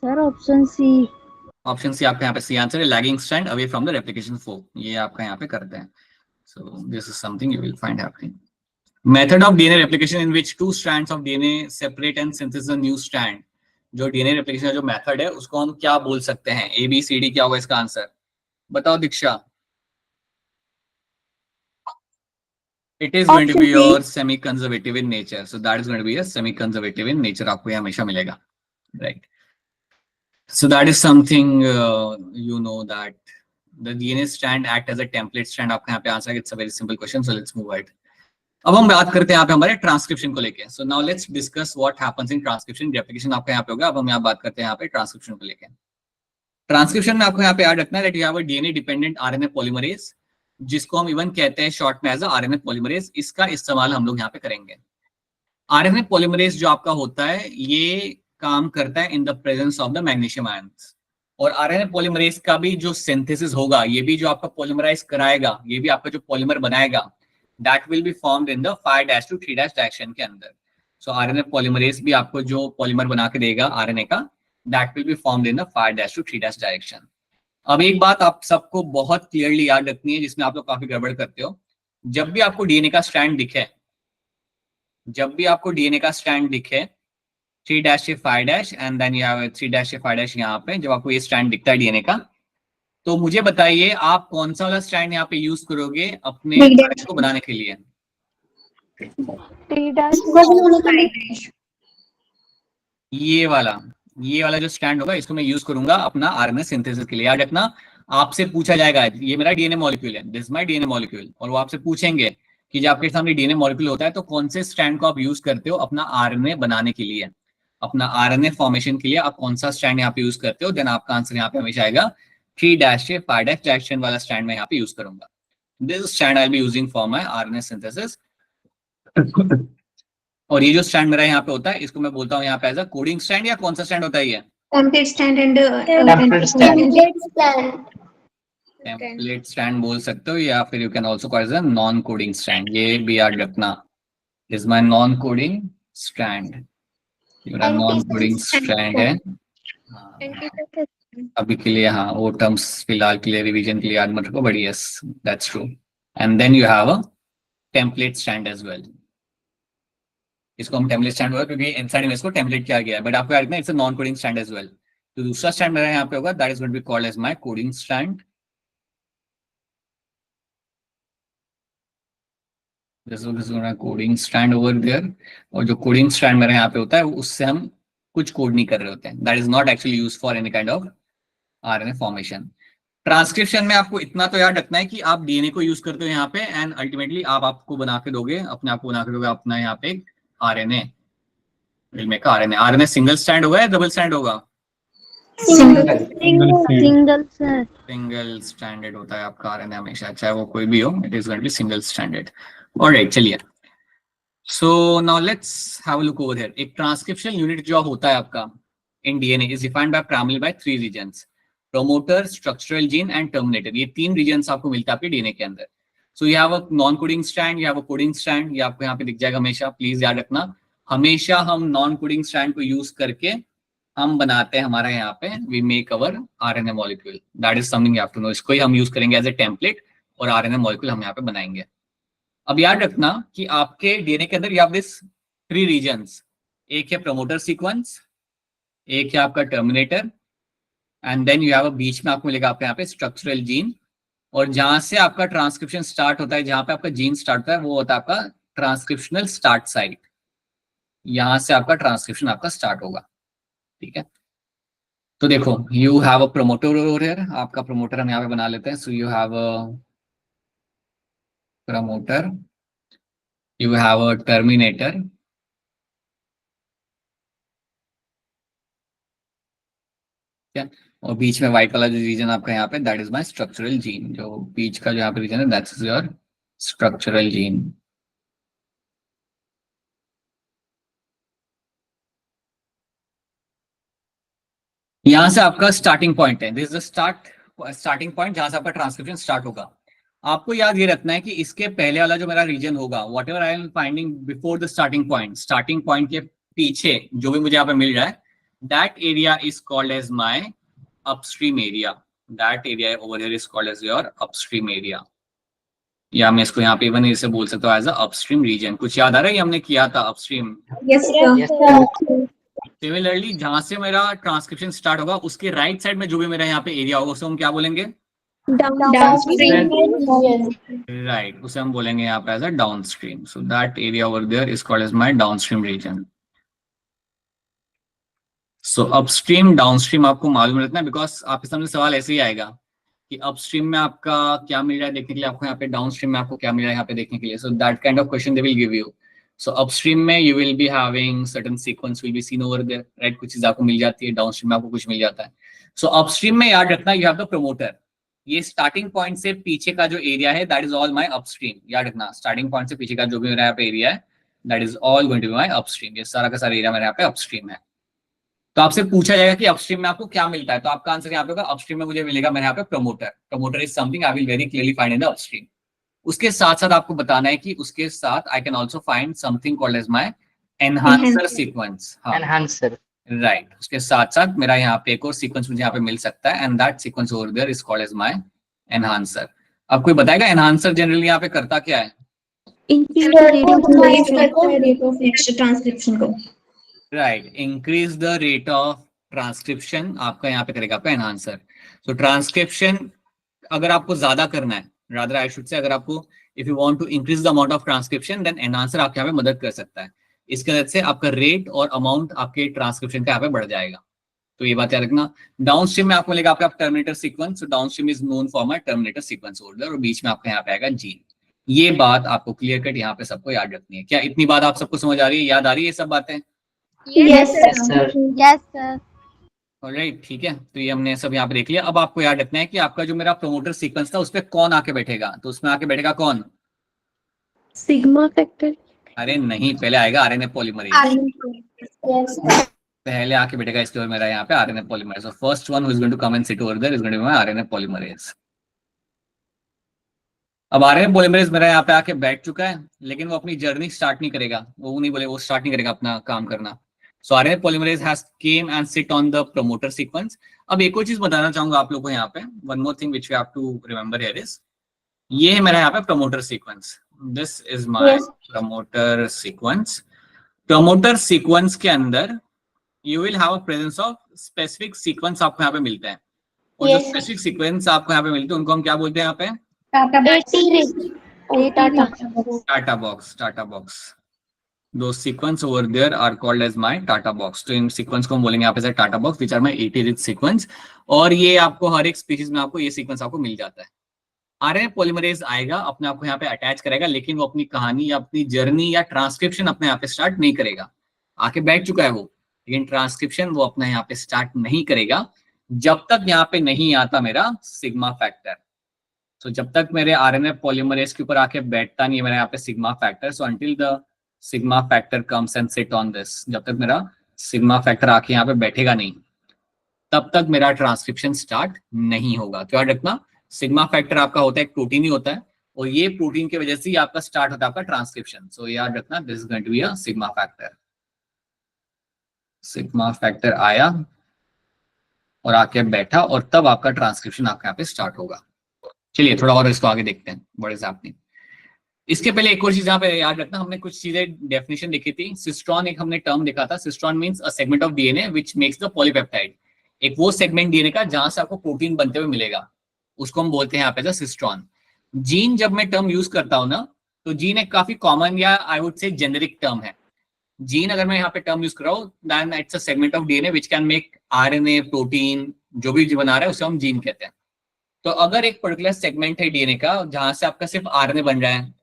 [SPEAKER 3] Sir option C.
[SPEAKER 1] Option C आपका यहाँ पे सी आंसर है, lagging strand away from the replication fork. ये आपका यहाँ पे करते हैं। So this is something you will find happening. Method of DNA replication in which two strands of DNA separate and synthesis a new strand। जो DNA replication का जो method है उसको हम क्या बोल सकते हैं? ABCD क्या होगा इसका आंसर? बताओ दीक्षा। It is going to be your semi-conservative in nature. So that is going to be a semi-conservative in nature, आपको ये हमेशा मिलेगा, right? So that is something you know that the DNA strand act as a template strand। आपका यहाँ पे answer, it's a very simple question, so let's move ahead। अब हम बात करते हैं यहाँ पे हमारे ट्रांसक्रिप्शन को लेके। सो now let's discuss what happens in transcription. Replication आपका यहाँ पे होगा, अब हम यहाँ बात करते हैं यहाँ पे ट्रांसक्रिप्शन को लेके। ट्रांसक्रिप्शन में आपको यहाँ पे याद रखना है that you have a DNA dependent RNA polymerase, जिसको हम इवन कहते हैं शॉर्ट में एज अ आरएनए पॉलीमरेज। इसका इस्तेमाल हम लोग यहाँ पे करेंगे। आरएनए पॉलीमरेज जो आपका होता है, ये काम करता है in the presence of the magnesium ions. और आरएनए पॉलीमरेज का भी जो सिंथेसिस होगा, ये भी जो आपका पॉलीमराइज कराएगा, ये भी आपका जो पॉलीमर बनाएगा, that will be formed in the 5' to 3' direction के अंदर। सो आरएनए पॉलीमरेज भी आपको जो पॉलीमर बना के देगा आरएनए का, that will be formed in the 5' to 3' direction. अब एक बात आप सबको बहुत क्लियरली याद रखनी है, जिसमें आप लोग काफी गड़बड़ करते हो। जब भी आपको डीएनए का स्ट्रैंड दिखे, जब भी आपको डीएनए का स्ट्रैंड दिखे 3' से 5' एंड देन यू हैव 3' से 5' यहाँ पे, जब आपको ये स्ट्रैंड दिखता है डीएनए का, तो मुझे बताइए आप कौन सा वाला स्ट्रैंड यहाँ पे यूज करोगे अपने आरएनए को बनाने के लिए?
[SPEAKER 2] 3'
[SPEAKER 1] ये वाला जो स्ट्रैंड होगा, इसको मैं यूज करूंगा अपना आरएनए सिंथेसिस के लिए। याद रखना, आपसे पूछा जाएगा ये मेरा डीएनए मॉलिक्यूल है, दिस माय डीएनए मॉलिक्यूल, और वो आपसे पूछेंगे कि जब आपके सामने डीएनए मॉलिक्यूल होता है तो कौन से स्ट्रैंड को आप यूज करते हो अपना आरएनए बनाने के लिए, अपना आरएनए फॉर्मेशन के लिए आप कौन सा स्ट्रैंड यहाँ पे यूज करते हो। देन आपका आंसर यहाँ पे हमेशा आएगा 3' से 5' डायरेक्शन वाला स्ट्रैंड मैं यहाँ पे यूज करूंगा। This strand I will be using for my RNA synthesis. और ये जो स्टैंड मेरा यहाँ पे होता है, इसको मैं बोलता हूँ यहाँ पे एज अ कोडिंग स्टैंड, या कौन सा स्टैंड होता है ये?
[SPEAKER 3] Template stand and
[SPEAKER 1] template stand बोल सकते हो, या फिर you can also call as a non coding stand. ये भी याद रखना, is my non coding stand, मेरा नॉन कोडिंग स्टैंड है। अभी के लिए हाँ, वो टर्म्स फिलहाल के लिए रिवीजन के लिए याद मत रखो, but yes that's true. And then you have a template stand as well. इसको हम टेम्पलेट स्टैंड होगा क्योंकि इनसाइड में इसको टेम्पलेट किया गया है, बट आपको याद रखना it's a non coding stand as well. तो दूसरा स्टैंड मेरा यहाँ पे होगा, that is going to be called as my coding stand. Coding stand over there. और जो कोडिंग स्टैंड मेरे यहाँ पे होता है उससे हम कुछ कोड नहीं कर रहे होते हैं, that is not actually use for any kind of RNA formation. Transcription में आपको इतना तो याद रखना है कि आप डीएनए को यूज करते हो यहाँ पे, एंड अल्टीमेटली आप आपको बना के दोगे, अपने आप को बना के दोगे अपना यहाँ पे RNA, will make RNA. RNA single stand होगा या डबल स्टैंड होगा? सिंगल स्टैंडर्ड होता है आपका आरएनए हमेशा, चाहे वो कोई भी हो, it is going to be single stranded. Alright, चलिए। So now let's have a look over here. एक ट्रांसक्रिप्शन यूनिट जो होता है आपका in DNA is defined by primary by 3 regions, promoter, structural gene and terminator. ये 3 regions आपको मिलता है आपके डीएनए के अंदर। सो you have a non coding strand, you have a coding strand, ये आपको यहाँ पे दिख जाएगा हमेशा। प्लीज याद रखना, हमेशा हम नॉन कोडिंग स्ट्रैंड को यूज करके हम बनाते हैं हमारा यहाँ पे, we make our RNA molecule, that is something you have to know. इसको ही हम यूज करेंगे एज ए टेम्पलेट और आरएनए मॉलिक्यूल हम यहाँ पे बनाएंगे। अब याद रखना कि आपके डीएनए के अंदर यू हैव दिस 3 रीजन्स, एक है प्रमोटर सीक्वेंस, एक है आपका terminator, and then you have a बीच में आपको मिलेगा आपके यहाँ पे स्ट्रक्चरल जीन। और जहां से आपका ट्रांसक्रिप्शन स्टार्ट होता है, जहां पे आपका जीन स्टार्ट होता है, वो होता है आपका ट्रांसक्रिप्शनल स्टार्ट साइट। यहां से आपका ट्रांसक्रिप्शन आपका स्टार्ट होगा, ठीक है। तो देखो, you have a promoter over here, आपका प्रमोटर हम यहाँ पे बना लेते हैं। सो you have a promoter, you have a terminator, और बीच में व्हाइट वाला जो रीजन आपका यहाँ पे, that is my structural gene. जो बीच का जो यहाँ पे रीजन है, दैट्स योर स्ट्रक्चरल जीन। यहां से आपका स्टार्टिंग पॉइंट है, this is the starting point जहां से आपका ट्रांसक्रिप्शन स्टार्ट होगा। आपको याद ये रखना है कि इसके पहले वाला जो मेरा रीजन होगा, what ever I am finding before the starting point के पीछे जो भी मुझे यहाँ पे मिल रहा है, that area is called as my upstream area. That area over here is called as your upstream area, या मैं इसको यहाँ पे इवन इसे बोल सकता हूँ एज अ अपस्ट्रीम रीजन। कुछ याद आ रहा है, हमने किया था अपस्ट्रीम। सिमिलरली जहां से मेरा ट्रांसक्रिप्शन स्टार्ट होगा, उसके राइट साइड में जो भी मेरा यहाँ पे एरिया होगा, उसे हम क्या बोलेंगे? राइट, उसे हम बोलेंगे यहाँ पे as a downstream. So that area over there is called as my downstream region. So upstream downstream आपको मालूम रखना है, बिकॉज आपके सामने सवाल ऐसे ही आएगा कि अपस्ट्रीम में आपका क्या मिल रहा है देखने के लिए आपको, यहाँ पे डाउनस्ट्रीम में आपको क्या मिल रहा है यहाँ पे देखने के लिए। So that kind of question they will give you. So upstream में you will be having certain sequence will be seen over there, right, कुछ चीज आपको मिल जाती है, डाउनस्ट्रीम में आपको कुछ मिल जाता है। सो अपस्ट्रीम में याद रखना यू हैव द प्रमोटर, ये स्टार्टिंग पॉइंट से पीछे का जो एरिया है, that is all my upstream. याद रखना, स्टार्टिंग पॉइंट से पीछे का जो भी मेरा यहाँ पे एरिया है, that is all going to be my upstream. ये सारा का सारा एरिया मेरे यहाँ पे अपस्ट्रीम है। तो आपसे पूछा जाएगा कि अपस्ट्रीम में आपको क्या मिलता है, तो आपका आंसर यहाँ पे होगा अपस्ट्रीम में मुझे मिलेगा मेरे यहाँ पे promoter. Promoter is something I will very clearly find in the upstream. उसके साथ साथ आपको बताना है कि उसके साथ I can also find something called as my enhancer sequence. हाँ
[SPEAKER 4] एनहांसर,
[SPEAKER 1] राइट, उसके साथ साथ मेरा यहाँ पे एक और सीक्वेंस मुझे यहाँ पे मिल सकता है, and that sequence over there is called as my enhancer. अब कोई बताएगा एनहांसर जनरली यहाँ पे करता क्या है?
[SPEAKER 3] इंक्रीज
[SPEAKER 2] Sir,
[SPEAKER 3] द
[SPEAKER 2] वो optimize करता है।
[SPEAKER 3] रेट ऑफ नेक्स्ट ट्रांसक्रिप्शन को।
[SPEAKER 1] Right, increase the rate of transcription आपका यहाँ पे करेगा आपका एनहांसर। तो ट्रांसक्रिप्शन अगर आपको ज्यादा करना है, रादर आई शुड से, अगर आपको if you want to increase the amount of transcription then enhancer आपके यहाँ पे मदद कर सकता है। इसके वजह से आपका रेट और अमाउंट आपके ट्रांसक्रिप्शन का यहाँ पे बढ़ जाएगा। तो ये बात याद रखना। डाउनस्ट्रीम में आपको मिलेगा आपका terminator sequence, downstream is known for my terminator sequence order, और बीच में आपका यहाँ पे आएगा जीन। ये बात आपको क्लियर कट यहाँ पे सबको याद रखनी है। क्या इतनी बात आप सबको समझ आ रही है, याद आ रही है ये सब बातें?
[SPEAKER 2] Yes, sir.
[SPEAKER 4] Sir
[SPEAKER 5] Yes, sir.
[SPEAKER 1] Alright, ठीक है, तो ये हमने सब यहाँ पे देख लिया। अब आपको याद रखना है कि आपका जो मेरा प्रमोटर सीक्वेंस था उस पर कौन आके बैठेगा, तो उसमें आके बैठेगा कौन?
[SPEAKER 3] Sigma factor.
[SPEAKER 1] अरे नहीं, पहले आएगा आरएनए पॉलीमरेज,
[SPEAKER 2] Yes.
[SPEAKER 1] पहले आके बैठेगा इसके ऊपर मेरा यहाँ पे RNA polymerase. So first one who is going to come and sit over there is going to be my RNA polymerase. अब आरएनए पॉलीमरेज मेरा यहाँ पे आके बैठ चुका है, लेकिन वो अपनी जर्नी स्टार्ट नहीं करेगा, वो नहीं बोले वो स्टार्ट नहीं करेगा अपना काम करना। सो RNA polymerase has came and sit on the promoter sequence. अब एक और चीज बताना चाहूंगा आप लोगों को यहाँ पे, one more thing which you have to remember here is, ये है मेरा यहाँ पे promoter sequence, this is my
[SPEAKER 2] Yes.
[SPEAKER 1] Promoter sequence. Promoter sequence के अंदर you will have a presence of specific sequence आपको यहाँ पे मिलते हैं, और जो
[SPEAKER 2] Yes.
[SPEAKER 1] स्पेसिफिक सीक्वेंस आपको यहाँ पे मिलते हैं उनको हम क्या बोलते हैं यहाँ पे? TATA box. Those sequence over there are called as my Tata box. तो इन सीक्वेंस को हम बोलेंगे यहाँ पे TATA box, which are my 80 rich sequence, और ये आपको हर एक स्पीशीज में आपको ये सीक्वेंस आपको मिल जाता है। आरएनए पॉलीमरेज आएगा, अपने आप को यहाँ पे अटैच करेगा, लेकिन वो अपनी कहानी या अपनी जर्नी या ट्रांसक्रिप्शन अपने यहाँ पे स्टार्ट नहीं करेगा। आके बैठ चुका है वो, लेकिन ट्रांसक्रिप्शन वो अपना यहाँ पे स्टार्ट नहीं करेगा जब तक यहाँ पे नहीं आता मेरा सिग्मा फैक्टर। तो जब तक मेरे आरएनए पॉलीमरेज के ऊपर आके बैठता नहीं है मेरा यहाँ पे sigma factor, so until the sigma factor comes and sit on this, जब तक मेरा सिग्मा फैक्टर आके यहाँ पे बैठेगा नहीं तब तक मेरा ट्रांसक्रिप्शन स्टार्ट नहीं होगा। तो याद रखना, सिग्मा फैक्टर आपका होता है एक प्रोटीन ही होता है, और ये प्रोटीन की वजह से ही आपका स्टार्ट होता है आपका ट्रांसक्रिप्शन। सो याद रखना, this is going to be a sigma factor. Sigma factor आया और आके बैठा, और तब आपका ट्रांसक्रिप्शन आपके यहाँ पे स्टार्ट होगा। चलिए थोड़ा और इसको आगे देखते हैं, व्हाट इज हैपनिंग। इसके पहले एक और चीज यहाँ पे याद रखना, हमने कुछ चीजें डेफिनेशन देखी थी। सिस्ट्रॉन एक हमने टर्म देखा था, cistron means a segment of DNA which makes the polypeptide. एक वो सेगमेंट डीएनए का जहां से आपको प्रोटीन बनते हुए मिलेगा, उसको हम बोलते हैं यहाँ पे सिस्ट्रॉन। जीन जब मैं टर्म यूज करता हूँ ना, तो जीन एक काफी कॉमन या I would say generic term है। जीन अगर मैं यहाँ पे टर्म यूज कर रहा हूँ, then it's a segment of DNA which can make RNA, protein, जो भी बना रहा है उसे हम जीन कहते हैं। तो अगर एक पर्टिकुलर सेगमेंट है डीएनए का जहां से आपका सिर्फ आरएनए बन रहा है,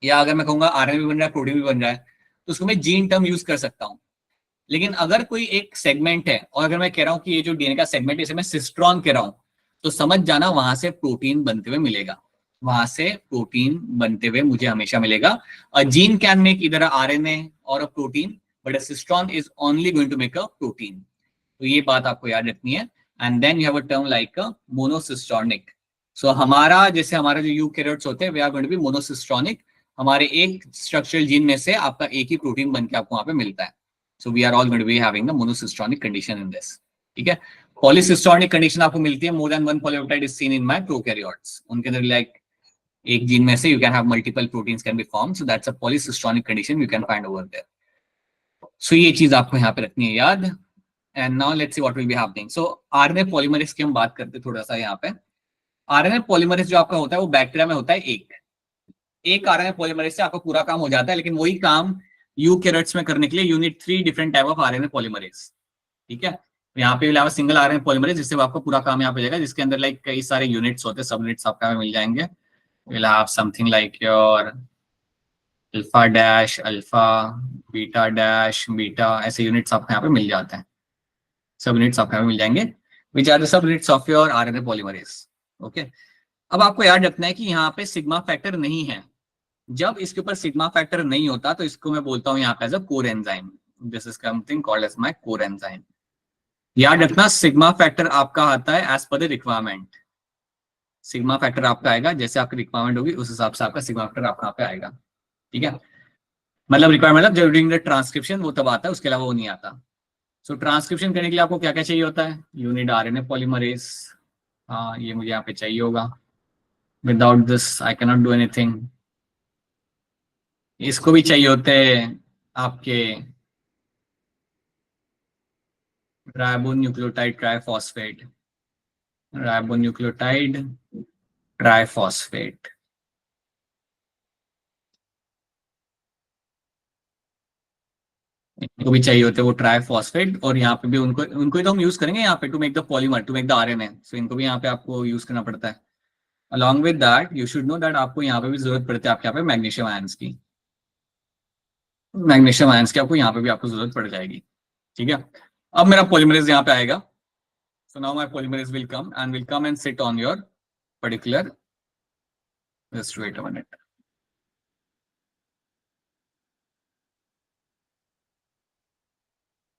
[SPEAKER 1] या अगर मैं कहूंगा आरएनए भी बन रहा है, प्रोटीन भी बन रहा है, तो उसको मैं जीन टर्म यूज कर सकता हूँ। लेकिन अगर कोई एक सेगमेंट है और अगर मैं कह रहा हूँ कि ये जो डीएनए का सेगमेंट है इसे मैं सिस्ट्रॉन कह रहा हूँ, तो समझ जाना वहां से प्रोटीन बनते हुए मिलेगा, वहां से प्रोटीन बनते हुए मुझे हमेशा मिलेगा। A gene can make either RNA और a protein, but a cistron is only going to make a protein. तो ये बात आपको याद रखनी है। And then you have a term like a monocistronic. So हमारा जैसे हमारा जो यूकैरियोट्स होते हैं we are going to be monocistronic. हमारे एक स्ट्रक्चरल जीन में से आपका एक ही प्रोटीन बनके आपको वहां पे मिलता है। So we are all going to be having the monocistronic condition in this. ठीक है, पॉलीसिस्टोनिक कंडीशन आपको मिलती है, more than one polypeptide is seen in my prokaryotes. उनके अंदर लाइक एक जीन में से you can have multiple proteins can be formed, so that's a polycistronic condition you can find over there. So ये चीज आपको यहाँ पे रखनी है याद। And now let's see what will be happening. So RNA polymerase की हम बात करते हैं थोड़ा सा यहाँ पे। आरएनए पॉलीमरेज जो आपका होता है वो बैक्टीरिया में होता है एक आरएनए पॉलीमरेज से आपका पूरा काम हो जाता है, लेकिन वही काम यूकैरियोट्स में करने के लिए you need 3 different type of RNA polymerase. ठीक है, यहाँ पे will have a single RNA polymerase जिससे आपका पूरा काम यहाँ पे जाएगा, जिसके अंदर लाइक कई सारे यूनिट्स होते हैं, सब यूनिट्स आपका मिल जाएंगे। Will have something like your alpha dash alpha, beta dash beta, ऐसे यूनिट्स आपको यहाँ पे मिल जाते हैं, सब यूनिट्स आपको यहाँ पे मिल जाएंगे which are the subunits of your RNA polymerase. Okay, अब आपको याद रखना है कि यहाँ पे सिग्मा फैक्टर नहीं है। जब इसके ऊपर सिग्मा फैक्टर नहीं होता तो इसको मैं बोलता हूँ यहाँ पे as a core enzyme. This is something called as my core enzyme. याद रखना सिग्मा फैक्टर आपका आता है as per the requirement. Sigma factor आपका आएगा जैसे आपकी रिक्वायरमेंट होगी उस हिसाब से आपका सिग्मा फैक्टर आपका यहाँ पे आएगा। ठीक है, मतलब रिक्वायरमेंट मतलब जब ड्यूरिंग द ट्रांसक्रिप्शन वो तब आता है, उसके अलावा वो नहीं आता। सो ट्रांसक्रिप्शन करने के लिए आपको क्या क्या चाहिए होता है? You need RNA polymerase. हाँ, ये मुझे यहाँ पे चाहिए होगा। Without this I cannot do anything. इसको भी चाहिए होते हैं आपके राइबोन्यूक्लियोटाइड ट्राइफॉस्फेट, राइबोन्यूक्लियोटाइड ट्राइफॉस्फेट। इनको भी चाहिए होते हैं वो ट्राइफॉस्फेट, और यहाँ पे भी उनको उनको ही तो हम यूज करेंगे यहाँ पे to make the polymer, to make the RNA. So इनको भी यहाँ पे आपको यूज करना पड़ता है। Along with that you should know that आपको यहाँ पे भी जरूरत पड़ती है आपके यहाँ पे मैग्नीशियम आयंस की। मैग्नीशियम आयंस की आपको यहाँ पे भी आपको जरूरत पड़ जाएगी। ठीक है, अब मेरा पॉलीमरेज यहाँ पे आएगा। So now my polymerase will come and sit on your particular, just wait a minute.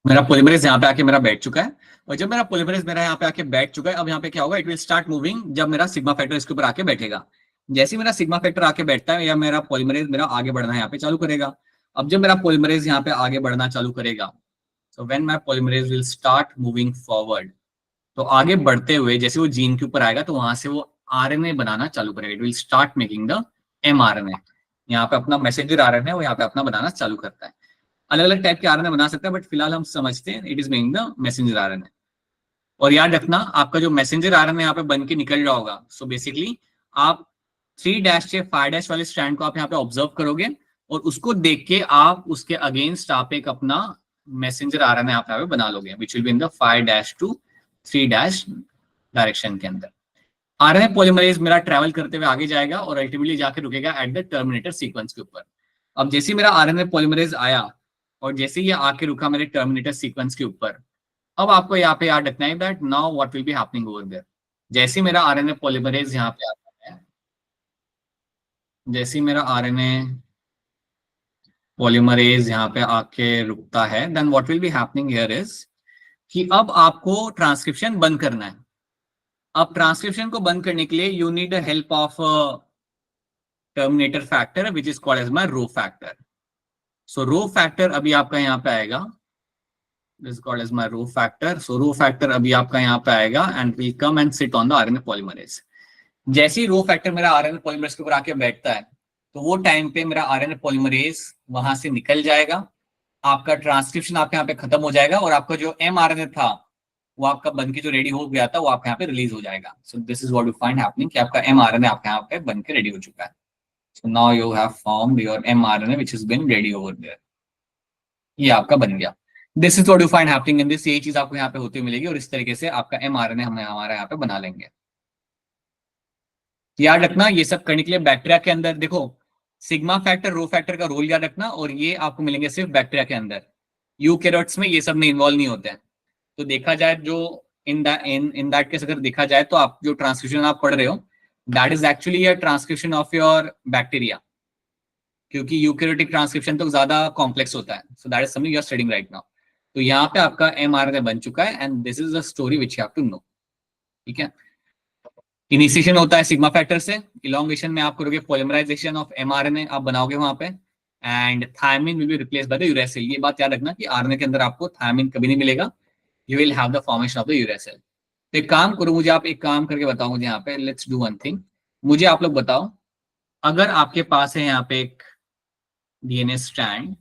[SPEAKER 1] मेरा पॉलीमरेज यहाँ पे आके मेरा बैठ चुका है, और जब मेरा पॉलीमरेज मेरा यहाँ पे आके बैठ चुका है, अब यहाँ पे क्या होगा, इट विल स्टार्ट मूविंग जब मेरा सिग्मा फैक्टर इसके ऊपर आके बैठेगा। जैसे मेरा सिग्मा फैक्टर आके बैठता है या मेरा पॉलीमरेज मेरा आगे बढ़ना यहाँ पे चालू करेगा। अब जब मेरा पॉलीमरेज यहाँ पे आगे बढ़ना चालू करेगा, so when my polymerase will start moving forward, तो आगे बढ़ते हुए जैसे वो जीन के ऊपर आएगा तो वहां से वो आरएनए बनाना चालू करेगा। It will start making the mRNA. यहाँ पे अपना मैसेंजर आरएनए वो यहाँ पे अपना बनाना चालू करता है। अलग अलग टाइप के आरएनए बना सकता है, बट फिलहाल हम समझते हैं it is making the messenger RNA. और याद रखना आपका जो मैसेंजर आरएनए यहाँ पे बन के निकल रहा होगा, सो बेसिकली आप 3' से 5' वाले स्ट्रैंड को आप यहाँ पे ऑब्जर्व करोगे, और उसको देख के आप उसके अगेंस्ट आप एक अपना मैसेंजर आरएनए आप यहाँ पे बना लोगे, which will be in the 5' to 3' direction के अंदर। आरएनए पॉलीमरेज मेरा ट्रैवल करते हुए आगे जाएगा और अल्टीमेटली जाके रुकेगा एट द टर्मिनेटर सीक्वेंस के ऊपर। अब जैसे मेरा आरएनए पॉलीमरेज आया और जैसे ये आके रुका मेरे टर्मिनेटर सीक्वेंस के ऊपर, अब आपको यहाँ पे याद रखना है that now what will be happening over there. जैसे मेरा आरएनए पॉलीमरेज यहाँ पे आता है, जैसे मेरा आरएनए पॉलीमरेज यहाँ पे आके रुकता है, then what will be happening here is कि अब आपको ट्रांसक्रिप्शन बंद करना है। अब ट्रांसक्रिप्शन को बंद करने के लिए you need the help of terminator factor which is called as my rho factor. So rho factor अभी आपका यहाँ पे आएगा, this is called as my rho factor. So rho factor अभी आपका यहाँ पे आएगा and will come and sit on the RNA polymerase. जैसे ही रो फैक्टर मेरा आरएनए पॉलीमरेज के ऊपर आके बैठता है, तो वो टाइम पे मेरा आरएनए पॉलीमरेज वहां से निकल जाएगा, आपका ट्रांसक्रिप्शन आपके यहाँ पे खत्म हो जाएगा, और आपका जो एमआरएनए था वो आपका बन के जो रेडी हो गया था वो आपके यहाँ पे रिलीज हो जाएगा। सो this is what you find happening कि आपका एमआरएनए आपके यहाँ पे बन के रेडी हो चुका है। So now you have formed your mRNA which has been ready over there. ये आपका बन गया। This is what you find happening in this. ये चीज आपको यहाँ पे होती मिलेगी, और इस तरीके से आपका एमआरएनए हम हमारे यहाँ पे बना लेंगे। याद रखना ये सब करने के लिए बैक्टीरिया के अंदर देखो सिग्मा फैक्टर रो फैक्टर का रोल याद रखना, और ये आपको मिलेंगे सिर्फ बैक्टीरिया के अंदर। यूकैरियोट्स में ये सब नहीं इन्वॉल्व नहीं होते हैं। तो देखा जाए जो इन दैट केस अगर देखा जाए तो आप जो ट्रांसक्रिप्शन आप पढ़ रहे हो that is actually a transcription of your bacteria, क्योंकि यूकैरियोटिक ट्रांसक्रिप्शन तो ज्यादा कॉम्प्लेक्स होता है। So that is something you are studying right now. तो यहाँ पे आपका एमआरएनए बन चुका है and this is the story which you have to know. ठीक है, इनिशिएशन होता है सिग्मा फैक्टर से, इलोंगेशन में आप करोगे पॉलीमराइजेशन ऑफ एमआरएनए आप बनाओगे वहां पे, and thymine will be replace by the uracil. ये बात याद रखना कि आरएनए के अंदर आपको थायमिन कभी नहीं मिलेगा, you will have the formation of the uracil. तो एक काम करो, मुझे आप एक काम करके बताओ मुझे यहाँ पे, लेट्स डू वन थिंग। मुझे आप लोग बताओ, अगर आपके पास है यहाँ पे एक डीएनए स्ट्रैंड,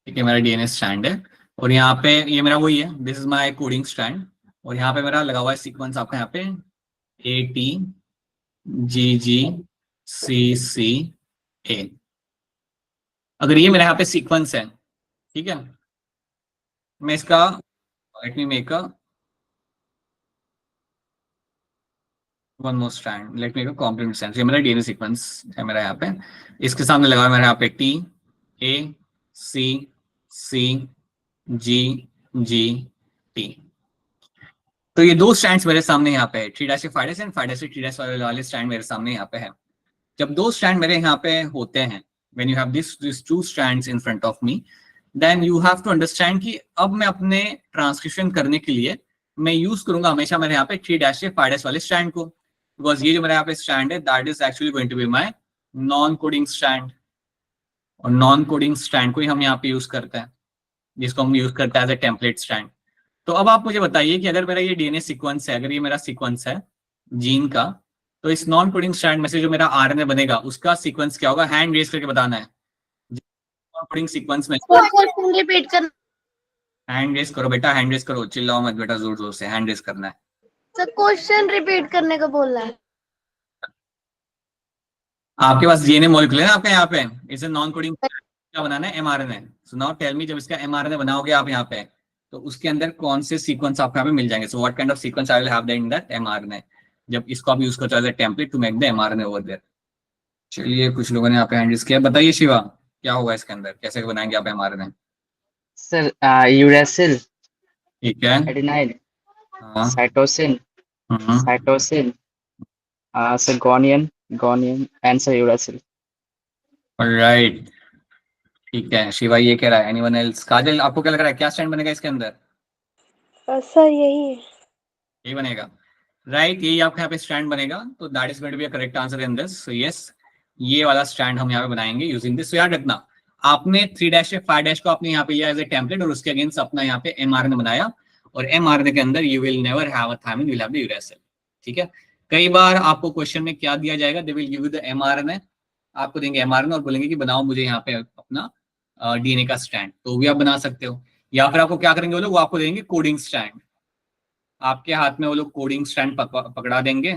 [SPEAKER 1] ठीक है मेरा डीएनए स्ट्रैंड है, और यहाँ पे ये मेरा वही है, this is my coding strand, और यहाँ पे मेरा लगा हुआ है सीक्वेंस आपका यहाँ पे ATGGCCA। अगर ये मेरा यहाँ पे सीक्वेंस है, ठीक है, मैं इसका let me make a one more strand, let me make a compliment strand. ये मेरा डीएनए सीक्वेंस है मेरा यहाँ पे, इसके सामने लगा हुआ है मेरा यहाँ पे TACCGGT। तो ये दो स्ट्रैंड्स मेरे सामने यहाँ पे है, 3' से 5' एंड 5' से 3' वाले स्ट्रैंड मेरे सामने यहाँ पे है। जब दो स्ट्रैंड मेरे यहाँ पे होते हैं, when you have this two strands in front of me, then you have to understand कि अब मैं अपने ट्रांसक्रिप्शन करने के लिए मैं यूज करूंगा हमेशा मेरे यहाँ पे 3' से 5' वाले स्टैंड को, बिकॉज ये जो मेरे यहाँ पे स्टैंड है that is actually going to be my non coding stand, और नॉन कोडिंग स्टैंड को ही हम यहाँ पे यूज करते हैं, जिसको हम यूज करते हैं एज ए टेम्पलेट स्टैंड। तो अब आप मुझे बताइए कि अगर मेरा ये डीएनए सीक्वेंस है, अगर ये मेरा सीक्वेंस है जीन का, तो इस नॉन कोडिंग स्टैंड में से जो मेरा आरएनए बनेगा उसका सीक्वेंस क्या होगा, हैंड रेज करके बताना है। नॉन कोडिंग सीक्वेंस में
[SPEAKER 2] क्वेश्चन रिपीट कर
[SPEAKER 1] हैंड रेज करो बेटा, हैंड रेज करो, चिल्लाओ मत बेटा, जोर जोर से हैंड रेज करना है।
[SPEAKER 2] सर, क्वेश्चन रिपीट करने का बोल रहा है।
[SPEAKER 1] आपके पास डीएनए मॉलिक्यूल है ना आपके यहाँ पे, इसे नॉन कोडिंग क्या बनाना है, mRNA. So now tell me, जब इसका एमआरएनए बनाओगे आप यहाँ पे, तो उसके अंदर कौन से सीक्वेंस आपको यहाँ पे मिल जाएंगे। So what kind of sequence I will have in that mRNA, जब इसको आप यूज करते हो as a template to make the mRNA over there. चलिए कुछ लोगों ने यहाँ पे हैंड रेज किया, बताइए शिवा क्या होगा इसके अंदर, कैसे बनाएंगे आप एमआरएनए।
[SPEAKER 4] सर यूरेसिल,
[SPEAKER 1] ठीक है,
[SPEAKER 4] एडेनाइन,
[SPEAKER 1] हाँ,
[SPEAKER 4] cytosine, cytosine, sir guanine and sir uracil.
[SPEAKER 1] Right, ठीक है, शिवा ये कह रहा है। Anyone else? काजल आपको क्या लग रहा है, क्या स्टैंड बनेगा इसके अंदर?
[SPEAKER 5] सर यही है,
[SPEAKER 1] यही बनेगा, राइट, यही आपका यहाँ पे स्टैंड बनेगा। तो that is going to be a correct answer in this. So yes, ये वाला स्टैंड हम यहाँ पे बनाएंगे यूजिंग दिस। सो याद रखना, आपने 3' से 5' को आपने यहाँ पे लिया एज ए टेम्पलेट, और उसके अगेंस्ट अपना यहाँ पे एमआरएनए बनाया, और एमआरएनए के अंदर you will never have a thymine, you will have the uracil. ठीक है, कई बार आपको क्वेश्चन में क्या दिया जाएगा, दे will give you the mRNA, आपको देंगे एमआरएनए और बोलेंगे कि बनाओ मुझे यहाँ पे अपना डीएनए का स्टैंड, तो भी आप बना सकते हो। या फिर आपको क्या करेंगे वो लोग, वो आपको देंगे कोडिंग स्टैंड, आपके हाथ में वो लोग कोडिंग स्टैंड पकड़ा देंगे,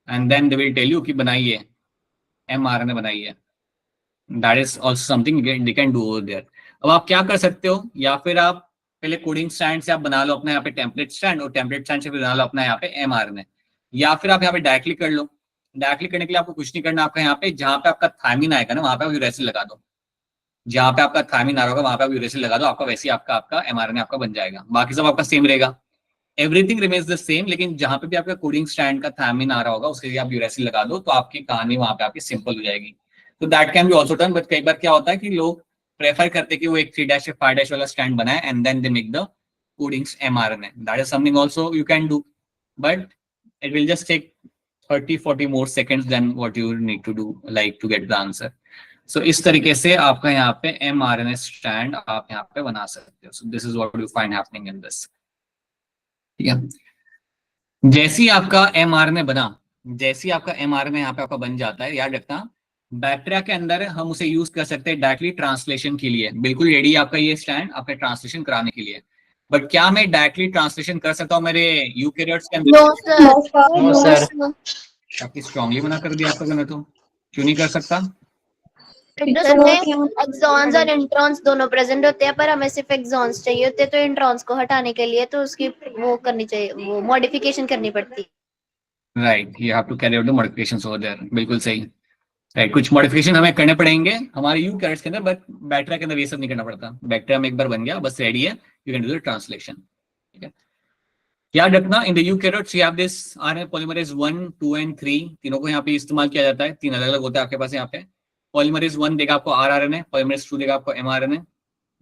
[SPEAKER 1] and then they will tell you कि बनाइए एमआरएनए बनाइए। That is also something they can do over there. अब आप क्या कर सकते हो, या फिर आप पहले कोडिंग स्टैंड से आप बना लो अपना यहाँ पे टेम्पलेट स्टैंड, और टेम्पलेट स्टैंड से बना लो अपना यहाँ पे एमआरएनए, या फिर आप यहाँ पे डायरेक्टली कर लो। डायरेक्टली करने के लिए आपको कुछ नहीं करना, आपका यहाँ पे जहाँ पे आपका थायमिन आएगा ना, वहां पे आप यूरेसिल लगा दो, जहाँ पे आपका थायमिन आ रहा होगा वहां पे आप यूरेसिल लगा दो, आपका वैसे ही आपका एमआरएनए आपका बन जाएगा। बाकी सब आपका सेम रहेगा, एवरीथिंग रिमेन्स द सेम, लेकिन जहां पे भी आपका कोडिंग स्टैंड का थायमिन आ रहा होगा उसके लिए आप यूरेसिल लगा दो, तो आपकी कहानी वहां पे आपकी सिंपल हो जाएगी। तो that can be also done, but कई बार क्या होता है कि लोग प्रेफर करते हैं कि वो एक 3' से 5' वाला स्टैंड बनाए and then they make the coding mRNA. That is something also you can do, but it will just take 30-40 more seconds than what you need to do like to get the answer. So इस तरीके से आपका यहाँ पे mRNA stand आप यहाँ पे बना सकते हो। So this is what you find happening in this. ठीक है, जैसे ही आपका mRNA बना, जैसे ही आपका mRNA यहाँ पे आपका बन जाता है, याद रखना बैक्टीरिया के अंदर हम उसे यूज कर सकते हैं डायरेक्टली ट्रांसलेशन के लिए। बिल्कुल रेडी आपका ये स्टैंड आपका ट्रांसलेशन कराने के लिए, बट क्या मैं डायरेक्टली ट्रांसलेशन कर सकता हूँ मेरे यूकैरियोट्स के अंदर?
[SPEAKER 2] नो सर,
[SPEAKER 4] नो सर,
[SPEAKER 1] काफी स्ट्रांगली मना कर दिया आपका, मैंने तो क्यों नहीं कर सकता?
[SPEAKER 2] एक्सॉन्स और इंट्रॉन्स दोनों प्रेजेंट होते हैं, पर हमें सिर्फ एक्सॉन्स चाहिए होते हैं, तो इंट्रॉन्स को हटाने के लिए तो उसकी वो करनी चाहिए, वो मॉडिफिकेशन करनी पड़ती है।
[SPEAKER 1] Right, you have to carry out the modifications over there, बिल्कुल सही। राइट, कुछ मॉडिफिकेशन हमें करने पड़ेंगे हमारे यूकैरियोट्स के अंदर, बट बैक्टीरिया के अंदर ये सब नहीं करना पड़ता। बैक्टीरिया में एक बार बन गया बस रेडी है, you can do the translation. ठीक है, याद रखना in the eukaryotes you have this RNA polymerase 1, 2 and 3, तीनों को यहाँ पे इस्तेमाल किया जाता है, 3 अलग अलग होता है आपके पास। यहाँ पे पॉलीमरेज 1 देगा आपको आरआरएनए, पॉलीमरेज 2 देगा आपको एमआरएनए,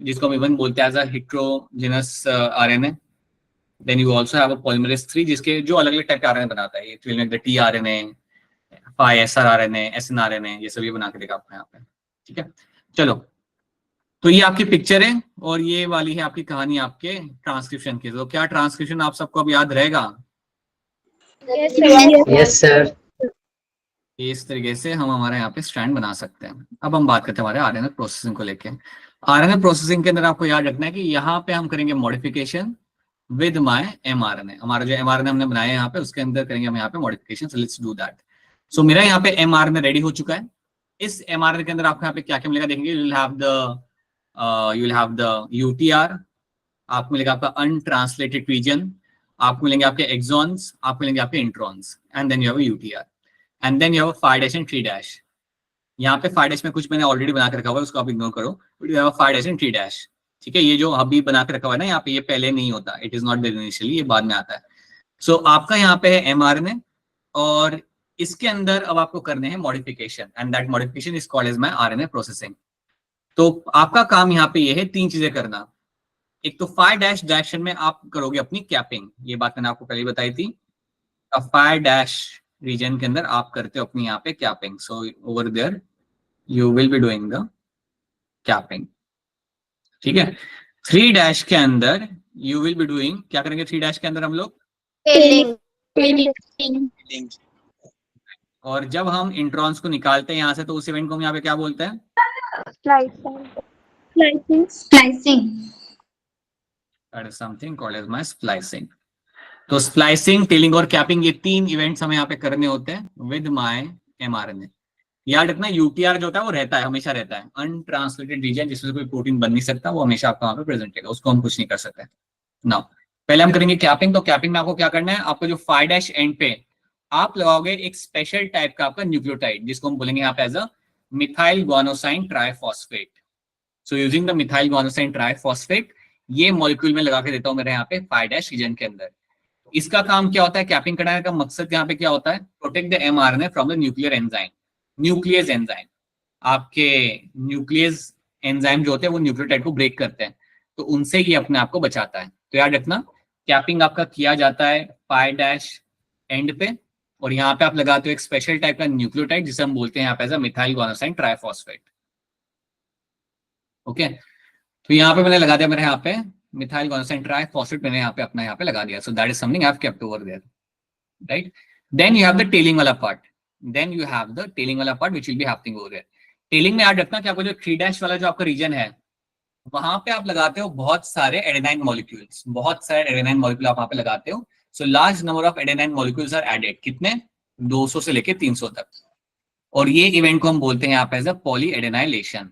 [SPEAKER 1] जिसको हम इवन बोलते हैं as a heterogeneous RNA. Then you also have a polymerase 3 जिसके जो अलग अलग टाइप के आरएनए बनाता है, ये द टीआरएनए, 5SRRNA, SNRNA, ये सभी बना के देगा आपको यहाँ पे। ठीक है, चलो, तो ये आपकी पिक्चर है और ये वाली है आपकी कहानी आपके ट्रांसक्रिप्शन की। तो क्या ट्रांसक्रिप्शन आप सबको अब याद रहेगा?
[SPEAKER 4] Yes sir.
[SPEAKER 1] इस तरीके से हम हमारे यहाँ पे स्टैंड बना सकते हैं। अब हम बात करते हैं हमारे आरएनए प्रोसेसिंग को लेके। आरएनए प्रोसेसिंग के अंदर आपको याद रखना है कि यहाँ पे हम करेंगे मॉडिफिकेशन विद माय एमआरएनए। हमारा जो एमआरएनए हमने बनाया है यहाँ पे उसके अंदर करेंगे हम यहाँ पे modification. So let's do that. So मेरा यहाँ पे एमआरएनए रेडी हो चुका है। इस एमआरएनए के अंदर आपको यहाँ पे क्या क्या मिलेगा देखेंगे। You will have the UTR, आपको मिलेगा आपका अनट्रांसलेटेड रीजन, आपको मिलेंगे आपके एक्सॉन्स, आपको मिलेंगे आपके introns, and then you have UTR, and then you have 5' and 3'। यहाँ पे 5' में कुछ मैंने ऑलरेडी बना के रखा हुआ है, उसको आप इग्नोर करो। But you have 5' and 3'। ठीक है, ये जो अभी बना के रखा हुआ है ना यहाँ पे, ये पहले नहीं होता, it is not there initially, ये बाद में आता है। सो आपका यहाँ पे है एमआरएनए और इसके अंदर अब आपको करने हैं modification, and that modification is called as my RNA processing. तो आपका काम यहाँ पे ये है 3 चीजें करना। एक तो 5 डैश डायरेक्शन में आप करोगे अपनी कैपिंग, ये बात मैंने आपको पहले बताई थी। 5 डैश रीजन के अंदर आप करते हो अपनी यहाँ पे capping, so over there you will be doing the capping, ठीक है। 3 डैश के अंदर यू विल बी डूइंग, क्या करेंगे 3 डैश के अंदर हम लोग?
[SPEAKER 2] टेलिंग।
[SPEAKER 1] और जब हम इंट्रॉन्स को निकालते हैं यहाँ से, तो उस इवेंट को हम यहाँ पे क्या बोलते हैं?
[SPEAKER 3] Splicing.
[SPEAKER 1] That is something called as my splicing. तो स्प्लाइसिंग, टेलिंग और कैपिंग, ये 3 इवेंट्स हमें यहाँ पे करने होते हैं विद माय mRNA। याद रखना यूटीआर जो होता है वो रहता है, हमेशा रहता है। अनट्रांसलेटेड रीजन जिसमें कोई प्रोटीन बन नहीं सकता, वो हमेशा आपका वहां पे प्रेजेंट रहेगा, उसको हम कुछ नहीं कर सकते। नाउ पहले हम करेंगे कैपिंग। तो कैपिंग में आपको क्या करना है, आपको जो 5 डैश एंड पे आप लगाओगे एक स्पेशल टाइप का आपका न्यूक्लियोटाइड, जिसको हम बोलेंगे यहाँ पे as a methyl guanosine triphosphate. So using the methyl guanosine triphosphate, ये मॉलिक्यूल में लगा के देता हूं मेरे यहाँ पे 5 डैश रीजन के अंदर। इसका काम क्या होता है, कैपिंग कराने का मकसद यहाँ पे क्या होता है? Protect the mRNA from the nuclear enzyme, nucleus enzyme. आपके न्यूक्लियस एंजाइम जो होते हैं वो न्यूक्लियोटाइड को ब्रेक करते हैं, तो उनसे ये अपने आप को बचाता है। तो याद रखना, कैपिंग आपका किया जाता है 5 डैश एंड पे, और यहाँ पे आप लगाते हो एक स्पेशल टाइप का न्यूक्लियोटाइड जिसे हम बोलते हैं यहाँ पे मिथाइल गुआनोसाइन ट्राइफॉस्फेट। ओके, तो यहाँ पे मैंने लगा दिया मेरे यहाँ पे मिथाइल गुआनोसाइन ट्राइफॉस्फेट, मैंने यहाँ पे अपना यहाँ पे लगा दिया। So that is something I have kept over there, right. Then you have the tailing वाला part, then you have the tailing वाला part which will be happening over there. Tailing में याद रखना कि आपको जो 3 डैश वाला जो आपका रीजन है, वहां पे आप लगाते हो बहुत सारे एडेनाइन मॉलिक्यूल्स, बहुत सारे एडेनाइन मॉलिक्यूल आप वहां पे लगाते हो। So large number of adenine molecules are added, कितने? 200 से लेके 300 तक। और ये इवेंट को हम बोलते हैं यहाँ पे as a polyadenylation.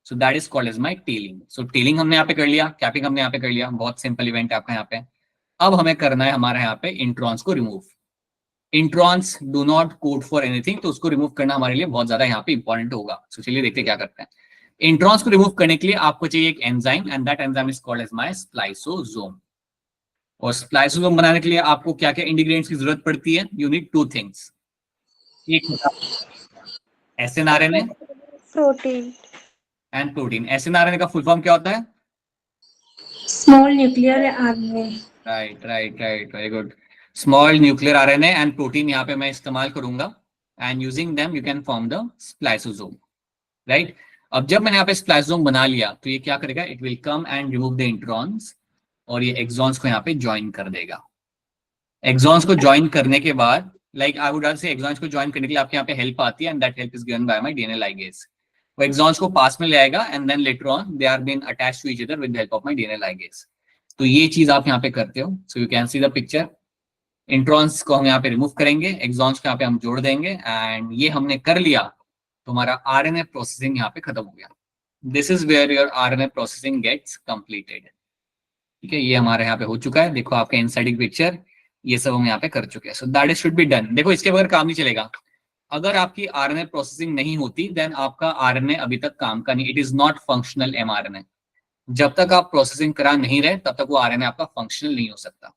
[SPEAKER 1] So that is called as my tailing. So tailing हमने यहाँ पे कर लिया, कैपिंग हमने यहाँ पे कर लिया, बहुत सिंपल इवेंट है आपका यहाँ पे। अब हमें करना है हमारे यहाँ पे इंट्रॉन्स को remove. Introns do not code for anything, तो उसको रिमूव करना हमारे लिए बहुत ज्यादा यहाँ पे इंपॉर्टेंट होगा। सो चलिए देखते हैं क्या करते हैं। इंट्रॉन्स को रिमूव करने के लिए आपको चाहिए एक enzyme, and that enzyme is called as my spliceosome. और स्प्लाइसोसोम बनाने के लिए आपको क्या क्या इंग्रेडिएंट्स की जरूरत पड़ती है? You need 2 things. एक snRNA
[SPEAKER 5] protein
[SPEAKER 1] and protein. SnRNA का फुल फॉर्म क्या होता है?
[SPEAKER 3] Small nuclear RNA.
[SPEAKER 1] Right right right, very good. Small nuclear RNA and protein यहाँ पे मैं इस्तेमाल करूंगा, and using them you can form the spliceosome, right. अब जब मैंने यहाँ पे स्प्लाइसोसोम बना लिया, तो ये क्या करेगा? It will come and remove the introns, और ये एक्सॉन्स को यहाँ पे ज्वाइन कर देगा। एक्सॉन्स को ज्वाइन करने के बाद, like I would say exons को ज्वाइन करने के लिए आपके यहाँ पे हेल्प आती है, and that help is given by my DNA ligase. वो एक्सॉन्स को पास में ले आएगा, and then later on they are been attached to each other with help of my DNA ligase. तो ये चीज आप यहाँ पे करते हो। So you can see the picture. Introns को हम यहाँ पे रिमूव करेंगे, एक्सॉन्स को यहाँ पे हम जोड़ देंगे, एंड ये हमने कर लिया, तो हमारा आरएनए प्रोसेसिंग यहाँ पे खत्म हो गया। This is where your RNA processing gets completed, ठीक है। ये हमारे यहाँ पे हो चुका है, देखो आपके इनसाइड पिक्चर, ये सब हम यहाँ पे कर चुके हैं। सो that is should be done. देखो इसके बगैर काम नहीं चलेगा। अगर आपकी आरएनए प्रोसेसिंग नहीं होती, देन आपका आरएनए अभी तक काम का नहीं, it is not functional mRNA. जब तक आप प्रोसेसिंग करा नहीं रहे, तब तक वो आरएनए आपका फंक्शनल नहीं हो सकता,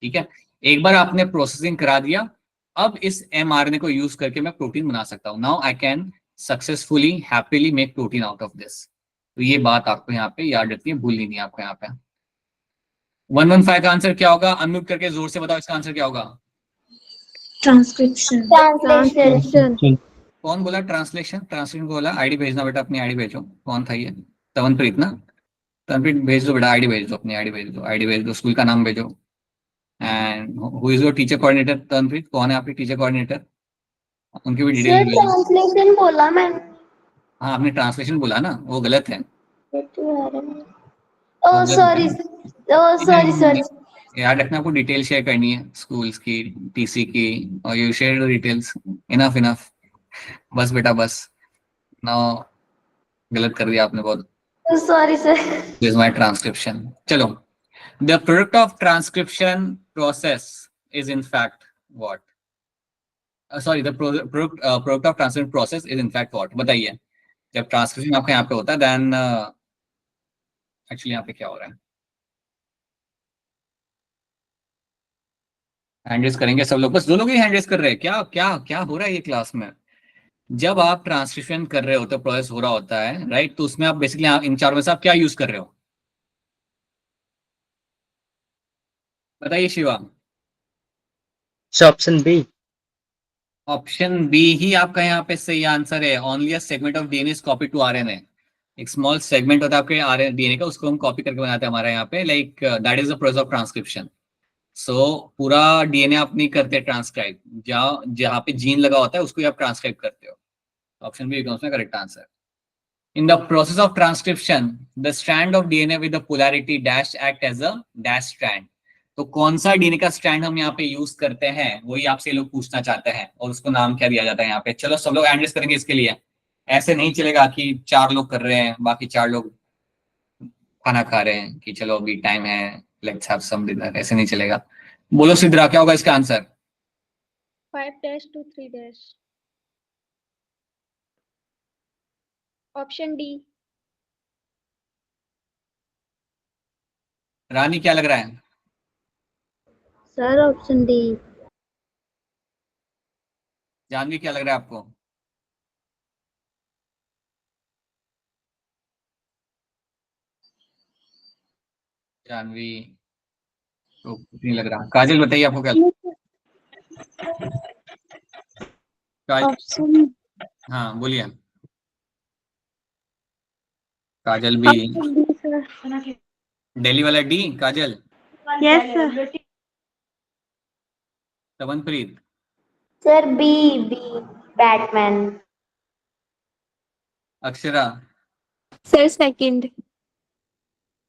[SPEAKER 1] ठीक है। एक बार आपने प्रोसेसिंग करा दिया, अब इस एमआरएनए को यूज करके मैं प्रोटीन बना सकता हूं। Now I can successfully happily make protein out of this. तो ये बात आपको यहाँ पे याद रखनी है, भूलनी नहीं आपको यहाँ पे। 115 का आंसर क्या होगा? अनम्यूट करके जोर से बताओ, इसका आंसर क्या होगा?
[SPEAKER 3] ट्रांसक्रिप्शन।
[SPEAKER 2] ट्रांसलेशन।
[SPEAKER 1] कौन बोला ट्रांसलेशन? ट्रांसलेशन को बोला आईडी भेजना बेटा, अपनी आईडी भेजो। कौन था ये? तवनप्रीत ना? तवनप्रीत भेज दो बेटा, आईडी भेज दो, अपनी आईडी भेज दो, आईडी भेज दो, स्कूल का नाम भेजो। And who is your teacher coordinator? Tavanpreet, कौन है आपकी टीचर कोऑर्डिनेटर? उनकी भी
[SPEAKER 2] सर
[SPEAKER 1] डिटेल भेजो।
[SPEAKER 2] ट्रांसलेशन बोला मैंने।
[SPEAKER 1] हाँ, आपने ट्रांसलेशन बोला ना, वो गलत है।
[SPEAKER 2] Oh sorry, oh sorry sorry.
[SPEAKER 1] याद रखना, आपको डिटेल शेयर करनी है स्कूल्स की, टीसी की, और you share the details. Enough enough, बस बेटा बस। नाउ गलत कर दिया आपने बहुत।
[SPEAKER 2] Sorry sir.
[SPEAKER 1] This is my transcription. चलो, the product of transcription process is in fact what? Sorry, the product of transcription process is in fact what? बताइए। जब ट्रांसक्रिप्शन आपका यहाँ पे होता है, देन एक्चुअली यहाँ पे क्या हो रहा है? हैंड रेज करेंगे सब लोग, बस 2 लोग ही हैंड रेज कर रहे हैं। क्या क्या क्या हो रहा है ये क्लास में? जब आप ट्रांसक्रिप्शन कर रहे होते हो, प्रोसेस हो रहा होता है, राइट, तो उसमें आप बेसिकली इन चारों में से आप क्या यूज कर रहे हो? बताइए Shiva.
[SPEAKER 4] Option B.
[SPEAKER 1] Option B ही आपका यहाँ पे सही आंसर है। Only a segment of DNA is copy to RNA. एक स्मॉल सेगमेंट होता है आपके आरएनए डीएनए का, उसको हम कॉपी करके बनाते हैं हमारे यहाँ पे, like that is the process of transcription. So पूरा डीएनए आप नहीं करते ट्रांसक्राइब, जहाँ जहाँ पे जीन लगा होता है उसको ही आप ट्रांसक्राइब करते हो। ऑप्शन बी बिकम्स में correct answer. In the process of transcription, the strand of DNA with the polarity dash act as a dash strand. तो कौन सा डीएनए का स्ट्रैंड हम यहाँ पे यूज करते हैं, वही आपसे ये लोग पूछना चाहते हैं, और उसको नाम क्या दिया जाता है यहाँ पे। चलो सब लोग एंड करेंगे इसके लिए। ऐसे नहीं चलेगा कि 4 लोग कर रहे हैं, बाकी 4 लोग खाना खा रहे हैं कि चलो अभी टाइम है, लेट्स हैव सम डिनर। ऐसे नहीं चलेगा। बोलो सिद्रा, क्या होगा इसका आंसर?
[SPEAKER 5] 5 to 3 ऑप्शन डी।
[SPEAKER 1] रानी क्या लग रहा है?
[SPEAKER 2] Sir option D.
[SPEAKER 1] जानवी क्या लग रहा है आपको? जानवी तो कुछ नहीं लग रहा। काजल बताइए आपको क्या
[SPEAKER 5] ऑप्शन
[SPEAKER 1] हाँ बोलिए। काजल भी
[SPEAKER 5] डी सर।
[SPEAKER 1] दिल्ली वाला D. Kajal,
[SPEAKER 5] yes sir.
[SPEAKER 1] Tamanpreet,
[SPEAKER 2] sir B. B Batman.
[SPEAKER 1] Akshara
[SPEAKER 5] sir second.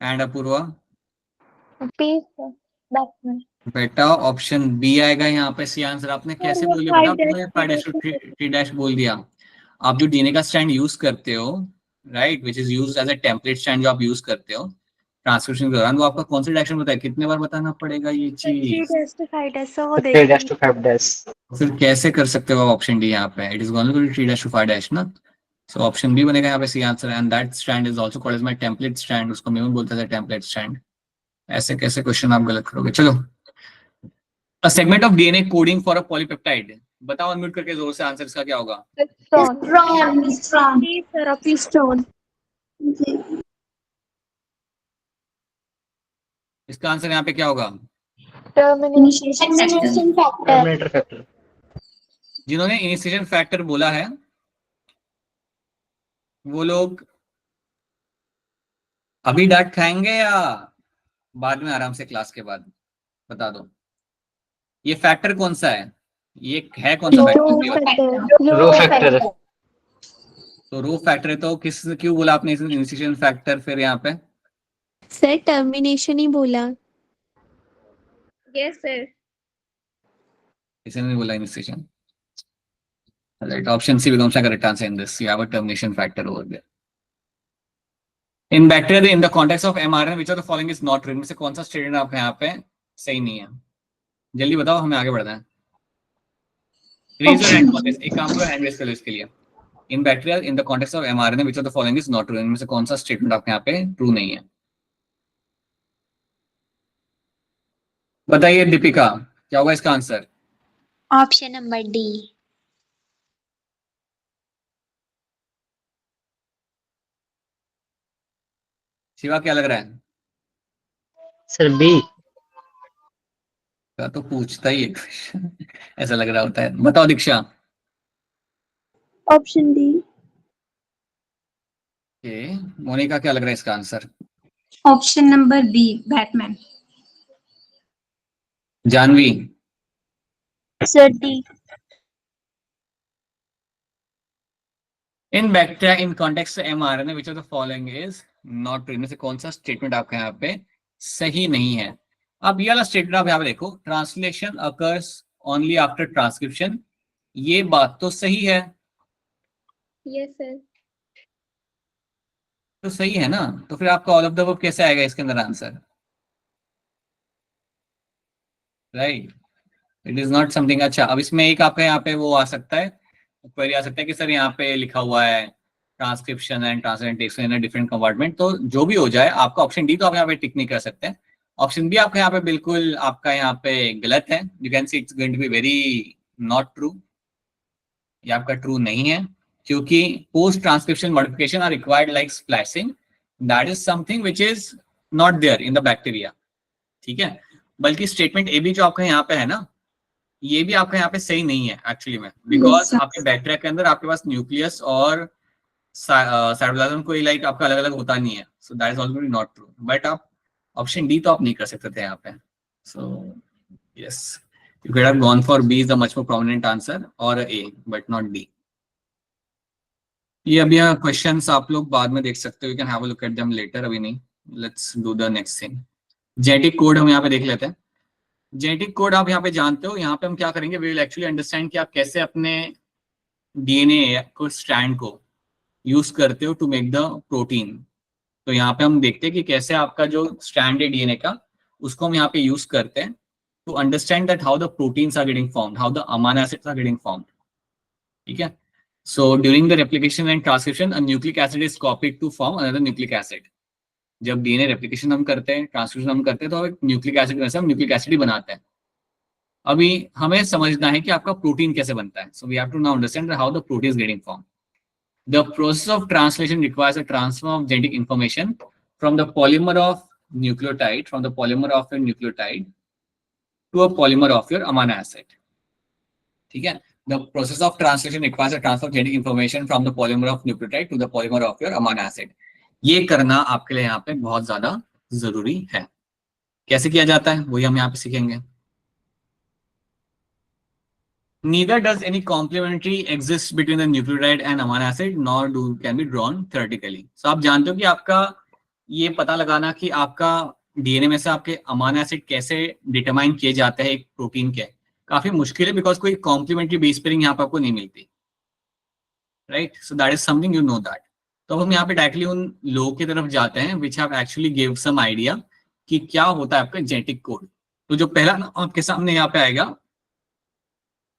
[SPEAKER 1] And Apurva.
[SPEAKER 5] B sir Batman.
[SPEAKER 1] बेटा ऑप्शन बी आएगा यहाँ पे सी आंसर। आपने कैसे बोल दिया बेटा? आपने 5 डैश बोल दिया। आप जो डीएनए का स्टैंड यूज करते हो, right, which is used as a template stand जो आप यूज करते हो ट्रांसक्रिप्शन के दौरान, वो आपका कौन सा डायरेक्शन बताया? कितने बार बताना पड़ेगा ये चीज?
[SPEAKER 5] 3 to 5 सर वो
[SPEAKER 4] 3 dash to 5 dash।
[SPEAKER 1] फिर कैसे कर सकते हो ऑप्शन डी यहाँ पे? It is going to be 3 dash to 5 dash ना। सो ऑप्शन बी बनेगा यहाँ पे सी answer, and that stand is also called as my template stand. उसको मैं बोलता था टेम्पलेट स्टैंड। ऐसे कैसे क्वेश्चन आप गलत करोगे? चलो, अ segment of DNA coding for a polypeptide. बताओ अनम्यूट करके जोर से, आंसर इसका क्या होगा?
[SPEAKER 5] स्टोन।
[SPEAKER 1] इसका आंसर यहाँ पे क्या होगा?
[SPEAKER 2] Initiation factor.
[SPEAKER 4] Terminator factor.
[SPEAKER 1] जिन्होंने इनिशिएशन फैक्टर बोला है वो लोग अभी डांट खाएंगे या बाद में आराम से क्लास के बाद? बता दो। ये फैक्टर कौन सा है? ये है कौन सा फैक्टर?
[SPEAKER 4] Rho factor.
[SPEAKER 1] तो रो फैक्टर है, तो किस क्यों बोला आपने इनिशिएशन फैक्टर फिर यहाँ पे?
[SPEAKER 5] सर टर्मिनेशन ही बोला। Yes sir.
[SPEAKER 1] किसी ने नहीं बोला initiation. Right, option C becomes the correct answer in this. You have a termination factor over there. In bacteria, in the context of mRNA, which of the following is not true? इनमें से कौन सा statement आपके यहाँ पे सही नहीं है? जल्दी बताओ, हमें आगे बढ़ना है। Raise your hand for this. एक काम करो, hand raise कर लो इसके लिए। In bacteria, in the context of mRNA, which of the following is not true? इनमें से कौन सा स्टेटमेंट आपके यहाँ पे ट्रू नहीं है? बताइए दीपिका, क्या होगा इसका answer?
[SPEAKER 3] Option number D.
[SPEAKER 1] Shiva क्या लग रहा है?
[SPEAKER 4] Sir B.
[SPEAKER 1] तो पूछता ही है ऐसा लग रहा होता है। बताओ दीक्षा।
[SPEAKER 5] Option D.
[SPEAKER 1] मोनिका क्या लग रहा है इसका answer?
[SPEAKER 3] Option number B Batman.
[SPEAKER 1] Janvi,
[SPEAKER 5] sir D.
[SPEAKER 1] In bacteria in context mRNA which of the following is not true? इनमें से कौन सा स्टेटमेंट आपके यहाँ पे सही नहीं है? अब ये वाला स्टेटमेंट आप यहाँ पे देखो, translation occurs only after transcription. ये बात तो सही है,
[SPEAKER 5] यस सर।
[SPEAKER 1] तो सही है ना? तो फिर आपका ऑल ऑफ द अबव कैसे आएगा इसके अंदर answer? Right, it is not something. अच्छा, अब इसमें एक आपका यहाँ पे वो आ सकता है, क्वेरी आ सकता है कि सर यहाँ पे लिखा हुआ है transcription and translation in a different compartment. तो जो भी हो जाए, आपका ऑप्शन डी तो आप यहाँ पे टिक नहीं कर सकते हैं। ऑप्शन बी आपका यहाँ पे बिल्कुल आपका यहाँ पे गलत है। You can see it's going to be very not true. ये आपका ट्रू नहीं है, क्योंकि post transcription modification are required like splicing, that is something which is not there in the bacteria, ठीक है। बल्कि स्टेटमेंट ए भी जो आपका यहाँ पे है ना, ये भी आपका यहाँ पे सही नहीं है एक्चुअली में, बिकॉज
[SPEAKER 3] sir.
[SPEAKER 1] आपके बैक्टीरिया के अंदर आपके पास न्यूक्लियस और साइटोप्लाज्म कोई लाइक आपका अलग अलग होता नहीं है, so that is also not true. But आप ऑप्शन डी तो आप नहीं कर सकते थे यहाँ पे, so yes you could have gone for B is the much more prominent answer or A but not D. ये अभी क्वेश्चंस आप लोग बाद में देख सकते हो, you can have a look at them later, अभी नहीं। Let's do the next thing. Genetic code हम यहाँ पे देख लेते हैं। जेनेटिक कोड आप यहाँ पे जानते हो, यहाँ पे हम क्या करेंगे, we will actually understand कि आप कैसे अपने DNA को स्ट्रैंड को यूज करते हो टू मेक द प्रोटीन। तो यहाँ पे हम देखते हैं कि कैसे आपका जो स्ट्रैंड है DNA का, उसको हम यहाँ पे यूज करते हैं to understand that how the proteins are getting formed, how the amino acids are getting formed. ठीक है? So during the replication and transcription, a nucleic acid is copied to form another nucleic acid. जब DNA replication हम करते हैं, transcription हम करते हैं, तो एक न्यूक्लिक एसिड में से हम न्यूक्लिक एसिड ही बनाते हैं। अभी हमें समझना है कि आपका प्रोटीन कैसे बनता है। So we have to now understand how the protein is getting formed. The process of translation requires a transfer of genetic information from the polymer of nucleotide, to a polymer of your amino acid. ठीक है? The process of translation requires a transfer of genetic information from the polymer of nucleotide to the polymer of your amino acid. ये करना आपके लिए यहाँ पे बहुत ज्यादा जरूरी है। कैसे किया जाता है वही हम यहाँ पे सीखेंगे। Neither does any complementary exist between the nucleotide and amino acid, nor can be drawn theoretically. So आप जानते हो कि आपका ये पता लगाना कि आपका डीएनए में से आपके अमाइनो एसिड कैसे डिटरमाइन किए जाते हैं एक प्रोटीन के, काफी मुश्किल है, बिकॉज कोई कॉम्प्लीमेंट्री बेस पेयरिंग यहाँ पर आपको नहीं मिलती, right. So that is something you know that. तो हम यहाँ पे डायरेक्टली उन लोगों की तरफ जाते हैं which have actually give some idea कि क्या होता है आपका जेनेटिक कोड। तो जो पहला नाम आपके सामने यहाँ पे आएगा,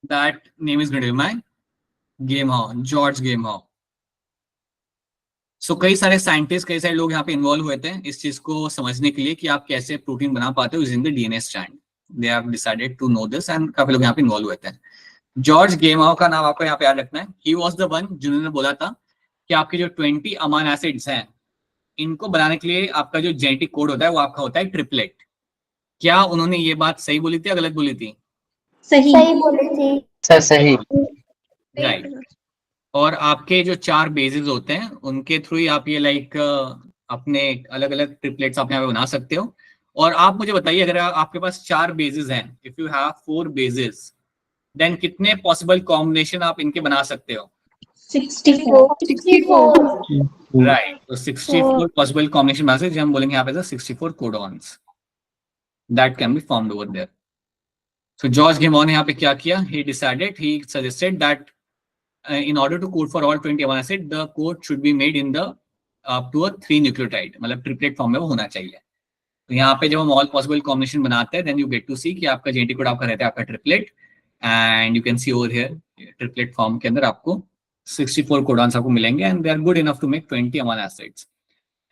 [SPEAKER 1] that name is going to be my Gamow, George Gamow. So कई सारे साइंटिस्ट, कई सारे लोग यहाँ पे इन्वॉल्व हुए थे इस चीज को समझने के लिए कि आप कैसे प्रोटीन बना पाते हो using the DNA strand. They have decided to know this and काफी लोग यहाँ पे इन्वॉल्व हुए थे। जॉर्ज गेमहाउ का नाम आपको यहाँ पे याद रखना है। ही वाज द वन जिन्होंने बोला था कि आपके जो 20 अमाइनो एसिड्स हैं, इनको बनाने के लिए आपका जो जेनेटिक कोड होता है वो आपका होता है ट्रिपलेट। क्या उन्होंने ये बात सही बोली थी या गलत बोली थी?
[SPEAKER 3] सही
[SPEAKER 2] बोली थी
[SPEAKER 4] सर सही।
[SPEAKER 1] राइट। और आपके जो 4 बेसिस होते हैं उनके थ्रू ही आप ये लाइक अपने अलग अलग ट्रिपलेट्स आप यहाँ पे बना सकते हो। और आप मुझे बताइए, अगर आपके पास 4 बेसिस हैं, if you have 4 bases, then कितने पॉसिबल कॉम्बिनेशन आप इनके बना सकते हो?
[SPEAKER 2] 64
[SPEAKER 1] राइट। तो 64 पॉसिबल कॉम्बिनेशन बना सकते हैं, हम बोलेंगे यहाँ पे 64 codons that can be formed over there. So George Gamow ने यहाँ पे क्या किया, he decided, he suggested that in order to code for all 20 amino acid, the code should be made in the up to a 3 nucleotide, मतलब triplet form में वो होना चाहिए। तो यहाँ पे जब हम ऑल पॉसिबल कॉम्बिनेशन बनाते हैं, then you get to see कि आपका जेनेटिक कोड आपका रहता है आपका triplet, and you can see over here triplet form के अंदर आपको 64 कोडॉन्स आपको मिलेंगे and they are good enough to make 20 amino acids.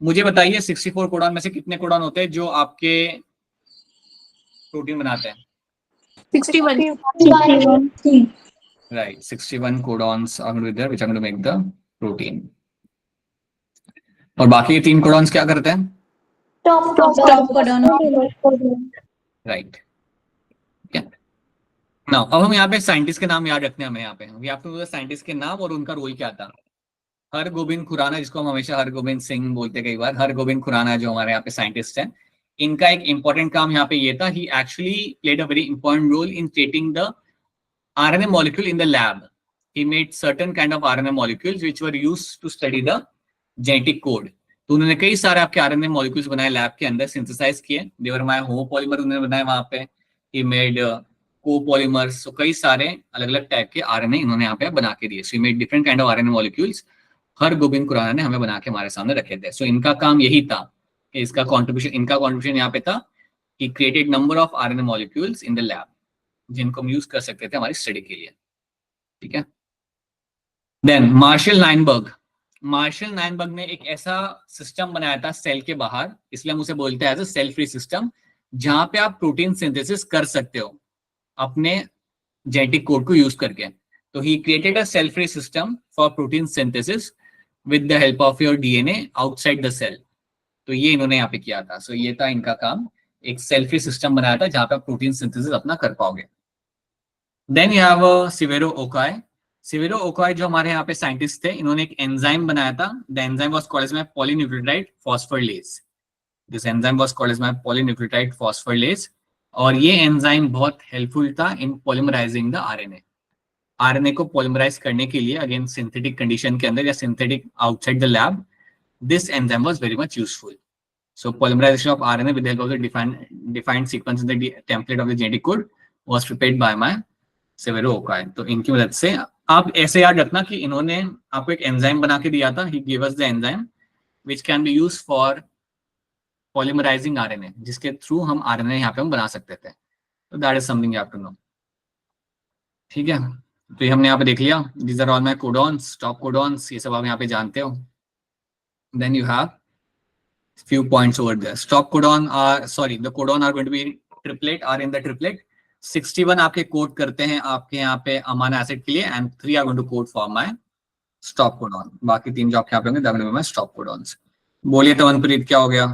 [SPEAKER 1] मुझे बताइए 64 कोडॉन में से कितने कोडॉन होते हैं जो आपके प्रोटीन बनाते हैं?
[SPEAKER 5] 61.
[SPEAKER 1] Right, 61 codons are going to be there, which are going to make the protein. और बाकी 3 codons क्या करते हैं?
[SPEAKER 2] Top
[SPEAKER 3] codon.
[SPEAKER 1] Right. क्या? Now, अब हम यहाँ पे साइंटिस्ट के नाम याद रखने हैं हमें यहाँ पे। We have to know the scientist के नाम और उनका रोल क्या था। हरगोबिंद खुराना, जिसको हम हमेशा हरगोबिंद सिंह बोलते कई बार, हरगोबिंद खुराना जो हमारे यहाँ पे साइंटिस्ट हैं, इनका एक इंपॉर्टेंट काम यहाँ पे ये था, he actually played a very important role in creating the RNA molecule in the lab. He made certain kind of RNA molecules which were used to study the genetic code. तो उन्होंने कई सारे आपके RNA molecules बनाए lab के अंदर, synthesise किए। They were my homopolymer उन्होंने बनाए वहां पे। He made copolymers, so कई सारे अलग अलग टाइप के RNA इन्होंने यहाँ पे बना के दिए। So he made different kind of RNA molecules. Hargobind Khurana ने हमें बना के हमारे सामने रखे थे। So इनका काम यही था, इसका कॉन्ट्रीब्यूशन यहाँ पे था, he created number of RNA molecules in the lab, जिनको हम यूज कर सकते थे हमारी स्टडी के लिए। ठीक है। देन मार्शल नाइनबर्ग ने एक ऐसा सिस्टम बनाया था सेल के बाहर, इसलिए हम उसे बोलते हैं as a cell free system, जहां पे आप प्रोटीन सिंथेसिस कर सकते हो अपने जेनेटिक कोड को यूज करके। तो he created a cell-free system for protein synthesis with the help of your DNA outside the cell. तो ये इन्होंने यहाँ पे किया था. So ये था इनका काम, एक सेल-फ्री सिस्टम बनाया था जहाँ पे आप प्रोटीन सिंथेसिस अपना कर पाओगे. Then you have Severo Okai. Severo Okai जो हमारे यहाँ पे साइंटिस्ट थे, इन्होंने एक एंजाइम बनाया था. The enzyme was called as polynucleotide phosphorylase. This enzyme was called as polynucleotide phosphorylase. और ये एंजाइम बहुत हेल्पफुल था in polymerizing the RNA. RNA को पॉलीमराइज करने के लिए अगेन सिंथेटिक कंडीशन के अंदर या synthetic outside the lab, this enzyme was very much useful. So polymerization of RNA with the help of the defined sequence in the template of the genetic code was prepared by my Severo Ochoa. तो इनकी मदद से आप ऐसे याद रखना कि इन्होंने आपको एक एंजाइम बना के दिया था. He give us the enzyme which can be used for polymerizing RNA, जिसके थ्रू हम आरएनए यहाँ पे हम बना सकते थे. तो that is something you have to know. ठीक है, तो ये हमने यहाँ पे देख लिया. These are all my codons, stop codons, ये सब आप यहाँ पे जानते हो. Then you have few points over there. Stop codon are, sorry, the codon are going to be triplet, are in the triplet. 61 आपके कोड करते हैं आपके यहाँ पे अमाइनो एसिड के लिए and 3 are going to code for my stop codon. बाकी 3 जो आपके यहाँ पे होंगे that will be my stop codons. बोलिए तमनप्रीत क्या हो गया?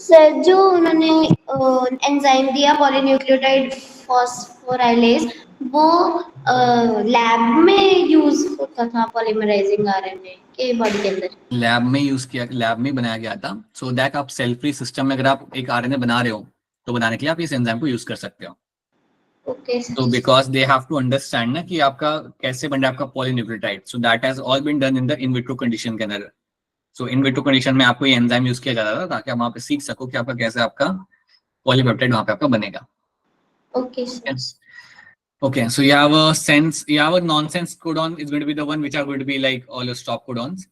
[SPEAKER 2] सर जो उन्होंने एंजाइम दिया पॉलीन्यूक्लियोटाइड फॉस्फोराइलेज, वो लैब में यूज होता था पॉलीमराइजिंग आरएनए के बॉडी के अंदर.
[SPEAKER 1] लैब में यूज किया, लैब में बनाया गया था. सो दैट आप सेल फ्री सिस्टम में अगर आप एक आरएनए बना रहे हो तो बनाने के लिए आप इस एंजाइम को यूज कर सकते हो.
[SPEAKER 2] Okay sir.
[SPEAKER 1] तो because they have to understand ना कि आपका कैसे बन रहा है आपका polynucleotide. So that has all been done in the in vitro condition के अंदर. सो इन विट्रो कंडीशन में आपको ये एंजाइम यूज किया जाता था ताकि आप वहां पे सीख सको कि आपका कैसे आपका पॉलीपेप्टाइड वहां पे आपका बनेगा.
[SPEAKER 2] Okay sir.
[SPEAKER 1] Okay, so you have a sense, you have a nonsense codon is going to be the one which are going to be like all your stop codons.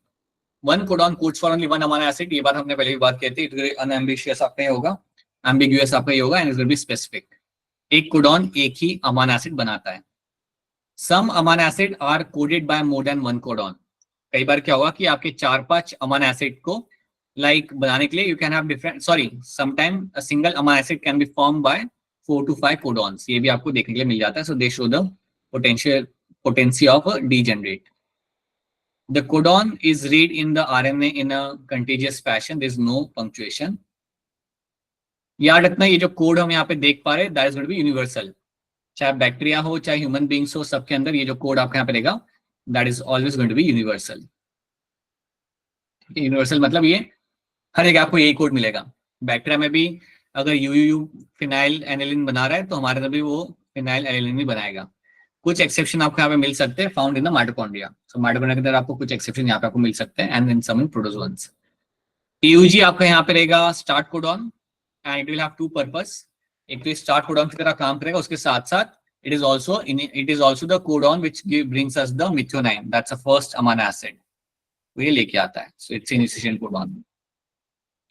[SPEAKER 1] One codon codes for only one amino acid. ये बात हमने पहले भी बात की थी. It's unambiguous आपका ये होगा, ambiguous आपका ये होगा, and it's going to be specific. एक codon एक ही amino acid बनाता है. Some amino acid are coded by more than one codon. कई बार क्या होगा कि आपके 4-5 amino acid को like बनाने के लिए you can have different, sorry, sometimes a single amino acid can be formed by 4 to 5 codons. ये भी आपको देखने के लिए मिल जाता है. So they show the potency of a degenerate. The codon is read in the RNA in a contiguous fashion. There is no punctuation. याद रखना ये जो कोड हम यहाँ पे देख पा रहे हैं that is going to be universal. चाहे बैक्टीरिया हो चाहे ह्यूमन बींग्स हो, सबके अंदर ये जो कोड आपके यहाँ पे रहेगा that is always going to be universal. Universal मतलब ये हर एक आपको यही कोड मिलेगा. बैक्टीरिया में भी अगर यूयू फिनाइल एनिलिन बना रहा है तो हमारे अंदर भी वो फिनाइल एनिलिन भी बनाएगा. कुछ एक्सेप्शन आपको यहाँ पे मिल सकते हैं found in the mitochondria. So mitochondria के अंदर आपको कुछ एक्सेप्शन यहाँ पे आपको मिल सकते हैं and in some in protozoans. ईयूजी आपका यहाँ पे रहेगा start codon and it will have two purpose. एक तो स्टार्ट कोडॉन की तरह काम करेगा, उसके साथ साथ it is also the codon which brings us the methionine, that's a first amino acid. वो ये लेके आता है. So it's initiation codon.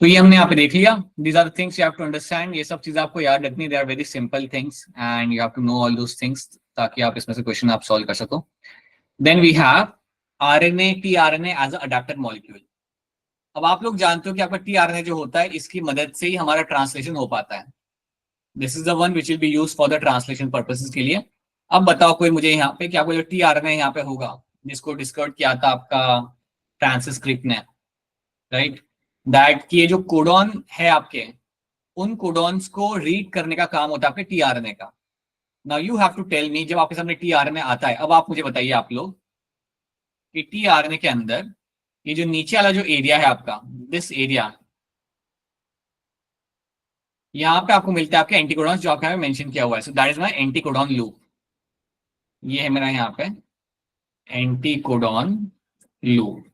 [SPEAKER 1] तो ये हमने यहाँ पे देख लिया. These are the things you have to understand. ये सब चीजें आपको याद रखनी. They are very simple things and you have to know all those things ताकि आप इसमें से क्वेश्चन आप सॉल्व कर सको. Then we have RNA, tRNA as a adaptor molecule. अब आप लोग जानते हो कि आपका टीआरएनए जो होता है इसकी मदद से ही हमारा ट्रांसलेशन हो पाता है. This is the one which will be used for the translation purposes के लिए. अब बताओ कोई मुझे यहाँ पे कि आपको जो टीआरएनए यहाँ पे होगा जिसको डिस्कवर किया था आपका फ्रांसिस क्रिक ने, राइट, दैट कि ये जो कोडॉन है आपके, उन कोडॉन्स को रीड करने का काम होता है आपके टीआरएनए का. Now you have to tell me, जब आपके सामने टीआरएनए आता है, अब आप मुझे बताइए आप लोग कि टीआरएनए के अंदर ये जो नीचे वाला जो एरिया है आपका, दिस एरिया, यहाँ पे आपको मिलता है आपके एंटीकोडॉन्स जो आपके यहाँ पे मेंशन किया हुआ है. So that is my anticodon loop. ये है मेरा यहाँ पे एंटीकोडॉन लूप.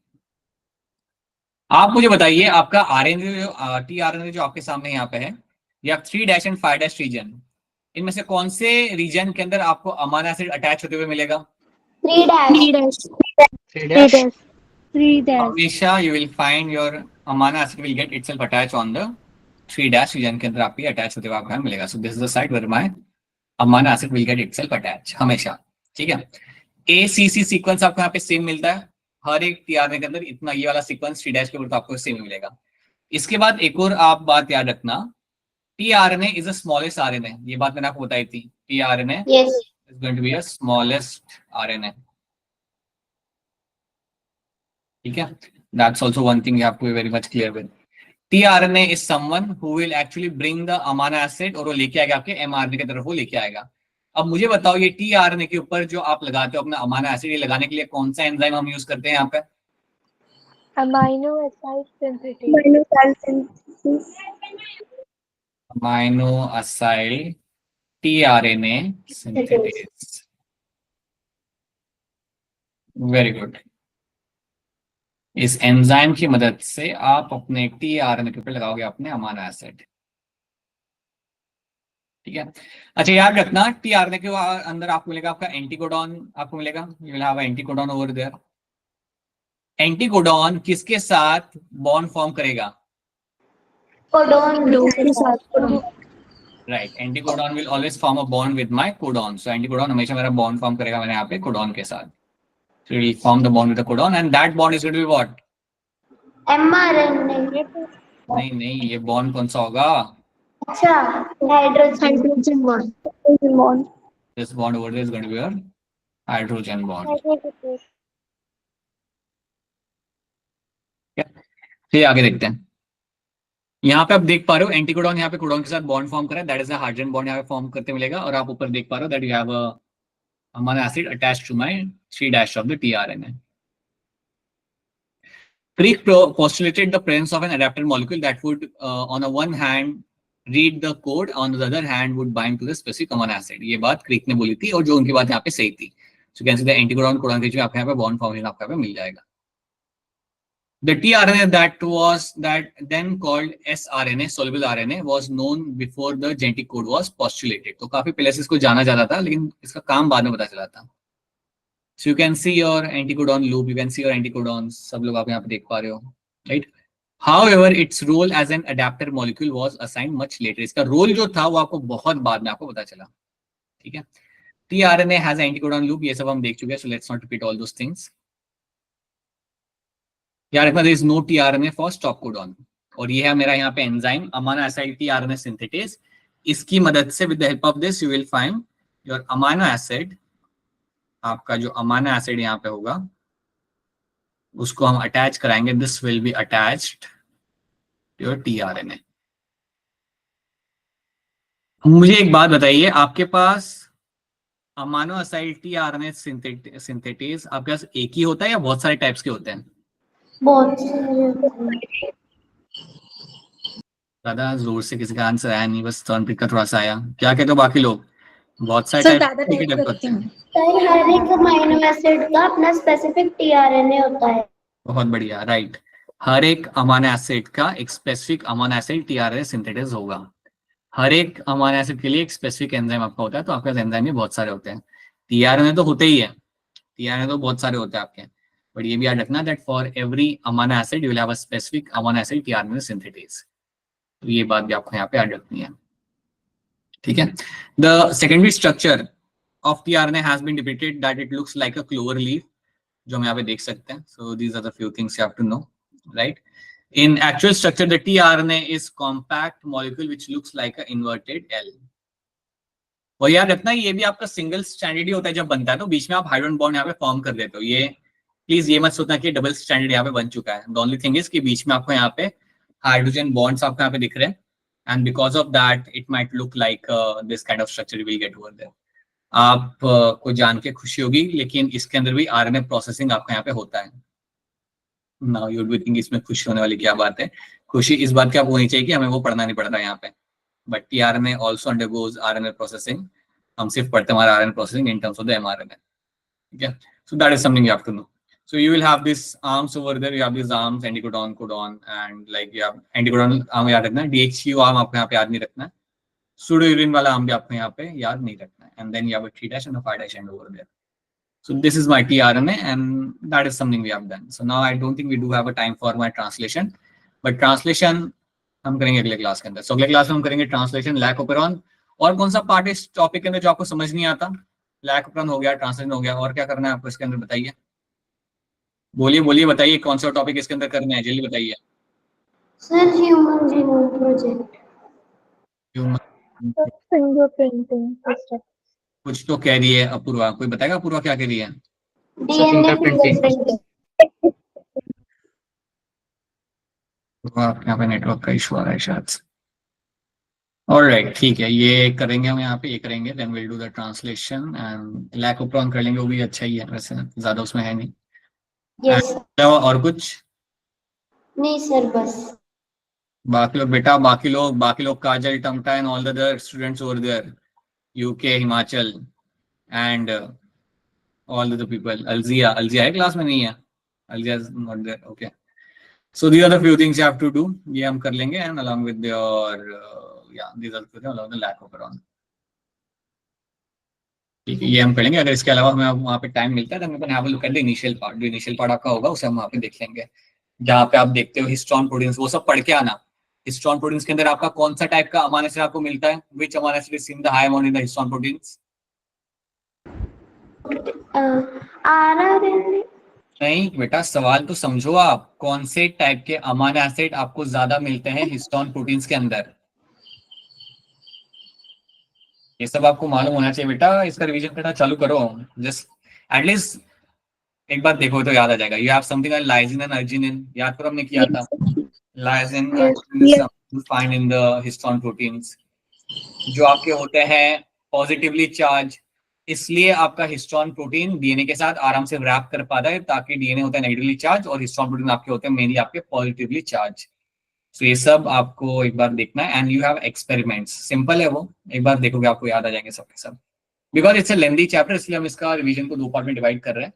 [SPEAKER 1] आप मुझे बताइए आपका आरएनए जो टीआरएनए जो आपके सामने यहाँ पे है, या 3' एंड 5' रीजन, इनमें से कौन से रीजन के अंदर आपको अमाइनो एसिड अटैच होते हुए मिलेगा?
[SPEAKER 5] 3'
[SPEAKER 1] हमेशा you will find your amino acid will get itself attach on the 3' region के अंदर आपकी अटैच होते हुए आपको मिलेगा. So this is the site where my amino acid will get itself attach हमेशा. ठीक है, ACC सीक्वेंस आपको यहाँ पे सेम मिलता है हर एक टीआरएनए के अंदर. इतना ये वाला सीक्वेंस 3' के ऊपर तो आपको सेम मिलेगा. इसके बाद एक और आप बात याद रखना, tRNA is the smallest RNA. ये बात मैंने आपको बताई थी. TRNA is going to be a smallest RNA. ठीक है? That's also one thing you have to be very much clear with. tRNA is someone who will actually bring the amino acid और वो लेके आएगा आपके mRNA की तरफ, वो लेके आएगा. अब मुझे बताओ ये tRNA के ऊपर जो आप लगाते हो अपना अमाइनो एसिड, ये लगाने के लिए कौन सा एंजाइम हम यूज करते हैं यहाँ पे?
[SPEAKER 5] Amino acid synthesis.
[SPEAKER 1] Amino acid tRNA synthesis. Very good. इस एंजाइम की मदद से आप अपने tRNA के ऊपर लगाओगे अपने अमाइनो एसिड. ठीक है? अच्छा याद रखना tRNA के अंदर आपको मिलेगा आपका एंटीकोडॉन, आपको मिलेगा, you will have anticodon over there. Anticodon किसके साथ बॉन्ड फॉर्म करेगा?
[SPEAKER 2] कोडॉन के साथ.
[SPEAKER 1] Right, anticodon will always form a bond with my codon. So anticodon हमेशा मेरा बॉन्ड फॉर्म करेगा मैंने यहाँ पे कोडॉन के साथ. So it will form the bond with the codon and that bond is going to be what?
[SPEAKER 2] mRNA.
[SPEAKER 1] नहीं, ये बॉन्ड कौन सा होगा?
[SPEAKER 2] अच्छा, hydrogen bond.
[SPEAKER 1] This bond over there is going to be a hydrogen bond. फिर आगे देखते हैं. यहाँ पे आप देख पा रहे हो एंटीकोडॉन यहाँ पे कोडॉन के साथ बॉन्ड फॉर्म करा है, that is a hydrogen bond यहाँ पे फॉर्म करते मिलेगा. और आप ऊपर देख पा रहे हो that you have a amino acid attached to my 3' of the tRNA. Crick postulated the presence of an adapter molecule that would, on the one hand, read the code, on the other hand, would bind to the specific amino acid. ये बात क्रिक ने बोली थी और जो उनकी बात यहाँ पे सही थी. So you can see the anticodon codon के जो आपको यहाँ पे bond formation आपको यहाँ पे मिल जाएगा. The tRNA that then called sRNA, soluble RNA, was known before the genetic code was postulated. तो काफी पहले से इसको जाना जाता था, लेकिन इसका काम बाद में पता चला था. So you can see your anticodon loop, you can see your anticodons, सब लोग आप यहाँ पे देख पा रहे हो, right? However, its role as an adapter molecule was assigned much later. इसका रोल जो था वो आपको बहुत बाद में आपको पता चला. ठीक है? tRNA has an anticodon loop, ये सब हम देख चुके हैं, so let's not repeat all those things. यार रखना there is no tRNA for stop codon. और ये है मेरा यहाँ पे enzyme amino acid tRNA synthetase. इसकी मदद से with the help of this you will find your amino acid. आपका जो अमाइनो एसिड यहाँ पे होगा उसको हम अटैच कराएंगे. This will be attached to your tRNA. मुझे एक बात बताइए, आपके पास अमाइनो एसिड tRNA सिंथेटेज आपके पास एक ही होता है या बहुत सारे टाइप्स के होते हैं?
[SPEAKER 2] बहुत
[SPEAKER 1] ज्यादा जोर से किसी का आंसर आया नहीं, बस तनप्रीत का थोड़ा सा आया. क्या कहते हो बाकी लोग? बहुत सारे
[SPEAKER 3] सर
[SPEAKER 1] टाइप
[SPEAKER 3] ज्यादा टाइप
[SPEAKER 1] होते हैं.
[SPEAKER 2] सर, हर एक अमीनो एसिड का अपना स्पेसिफिक tRNA होता है.
[SPEAKER 1] बहुत बढ़िया, राइट. हर एक अमाइनो एसिड का एक specific amino acid tRNA synthetase होगा. हर एक अमाइनो एसिड के लिए एक स्पेसिफिक एंजाइम आपका होता है. तो आपके एंजाइम में बहुत सारे होते हैं. tRNA तो होते ही है, tRNA तो बहुत सारे होते हैं आपके. बट ये भी याद रखना that for every amino acid you will have a specific amino acid tRNA synthetase. तो ये बात भी आपको यहाँ पे याद रखनी है. ठीक है? The secondary structure of tRNA has been depicted that it looks like a clover leaf, जो हम यहाँ पे देख सकते हैं. So these are the few things you have to know, right? In actual structure, the tRNA is compact molecule which looks like an inverted L. और याद रखना ये भी आपका सिंगल स्ट्रैंडेड ही होता है. जब बनता है तो बीच में आप हाइड्रोजन बॉन्ड यहाँ पे फॉर्म कर देते हो. ये प्लीज ये मत सोचना कि डबल स्ट्रैंडेड यहाँ पे बन चुका है. द ओनली थिंग इज कि बीच में आपको यहाँ पे हाइड्रोजन बॉन्ड्स आपको यहाँ पे दिख रहे हैं. And because of that it might look like this kind of structure you will get over there. आप को जान के खुशी होगी, लेकिन इसके अंदर भी आरएनए प्रोसेसिंग आपका यहाँ पे होता है. नाउ यू वुड थिंक इसमें खुशी होने वाली क्या बात है? खुशी इस बात की आपको होनी चाहिए कि हमें वो पढ़ना नहीं पड़ता यहाँ पे. But tRNA also undergoes RNA processing. हम सिर्फ पढ़ते हमारा RNA processing in terms of the mRNA. ठीक है? So that is something you have to know. So you will have these arms over there. You have these arms, anticodon, codon, and like you have anticodon arm याद रखना है. DHU arm आपको यहाँ पे याद नहीं रखना है. Pseudourine वाला arm भी आपको यहाँ पे याद नहीं रखना है. And then you have a 3' and a 5' end over there. So this is my tRNA, and that is something we have done. So now I don't think we do have a time for my translation, but translation हम करेंगे अगले class के अंदर. So अगले class में हम करेंगे translation, lack ऑपरेरॉन. और कौन सा पार्ट इस टॉपिक के अंदर जो आपको समझ नहीं आता? लैक ऑपरेरॉन हो गया, ट्रांसलेशन हो गया, और क्या करना है आपको इसके अंदर बताइए? बोलिए बोलिए, बताइए कौन सा टॉपिक इसके अंदर करना है, जल्दी बताइए.
[SPEAKER 2] Sir, human genome project.
[SPEAKER 1] Human
[SPEAKER 5] Fingerprinting system.
[SPEAKER 1] कुछ तो कह रही है अपूर्वा, कोई बताएगा अपूर्वा क्या कह रही है?
[SPEAKER 2] DNA
[SPEAKER 4] fingerprinting.
[SPEAKER 2] फिंगरप्रिंट।
[SPEAKER 1] अपूर्वा, यहाँ पे नेटवर्क का इशू आ रहा है शायद से। ऑलराइट, ठीक है, ये करेंगे हम यहाँ पे, ये करेंगे, then will do the translation and lac of prawn कर लेंगे, वो भी अच्छा ही है वैसे, ज्यादा उसमें है नहीं।
[SPEAKER 2] यस।
[SPEAKER 1] और कुछ
[SPEAKER 2] नहीं सर बस।
[SPEAKER 1] बाकी लोग बेटा, बाकी लोग Kajal, Tamta and all the other students over there, UK, Himachal and all the people. अलजिया है क्लास में? नहीं है, अलजिया is not there, okay. So these are the few things you have to do, ये हम कर लेंगे एंड अलोंग विद योर या these are the along the lack of प्रॉन, ठीक है, ये हम करेंगे। अगर इसके अलावा हमें वहाँ पे टाइम मिलता है तो हम have a look at the initial part, जो इनिशियल पार्ट आपका होगा उसे हम वहाँ पे देख लेंगे, जहाँ पे आप देखते हो हिस्टोन प्रोटीन्स, वो सब पढ़ के आना। हिस्टोन प्रोटीन्स के अंदर आपका कौन सा टाइप का अमाइनो एसिड आपको मिलता है? Which amino acid is in the high amount in the histone proteins?
[SPEAKER 2] RRNA.
[SPEAKER 1] नहीं बेटा, सवाल तो समझो आप, कौन से टाइप के अमाइनो एसिड आपको ज्यादा मिलते हैं हिस्टोन प्रोटीन्स के अंदर? ये सब आपको मालूम होना चाहिए बेटा, इसका रिवीजन करना चालू करो, जस्ट एटलीस्ट एक बार देखो तो याद आ जाएगा। You have something like lysine and arginine, याद करो हमने किया था। Lysine find in the histone proteins, जो आपके होते हैं पॉजिटिवली चार्ज, इसलिए आपका हिस्टोन प्रोटीन डीएनए के साथ आराम से रैप कर पाता है, ताकि डीएनए होता है नेगेटिवली चार्ज और हिस्टोन प्रोटीन आपके होते हैं मेनली आपके पॉजिटिवली चार्ज। सो ये सब आपको एक बार देखना है and you have experiments, simple है वो, एक बार देखोगे आपको याद आ जाएंगे सब के सब। Because it's a lengthy chapter, इसलिए हम इसका रिवीजन को 2 पार्ट में डिवाइड कर रहे हैं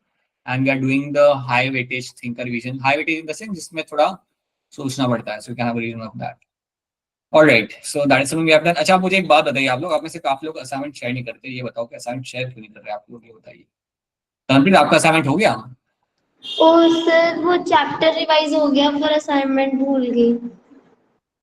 [SPEAKER 1] and we are doing the high weightage thing का revision. High weightage in the sense जिसमें थोड़ा सोचना पड़ता है, so can have a reason of that. Alright, so that is something we have done. अच्छा, मुझे एक बात बताइए, आप में से काफी लोग असाइनमेंट शेयर नहीं करते, ये बताओ कि असाइनमेंट शेयर क्यों नहीं कर रहे आप लोग, ये बताइए। तनप्रीत, आपका असाइनमेंट हो गया?
[SPEAKER 2] और सर वो चैप्टर रिवाइज हो गया, पर असाइनमेंट भूल गई।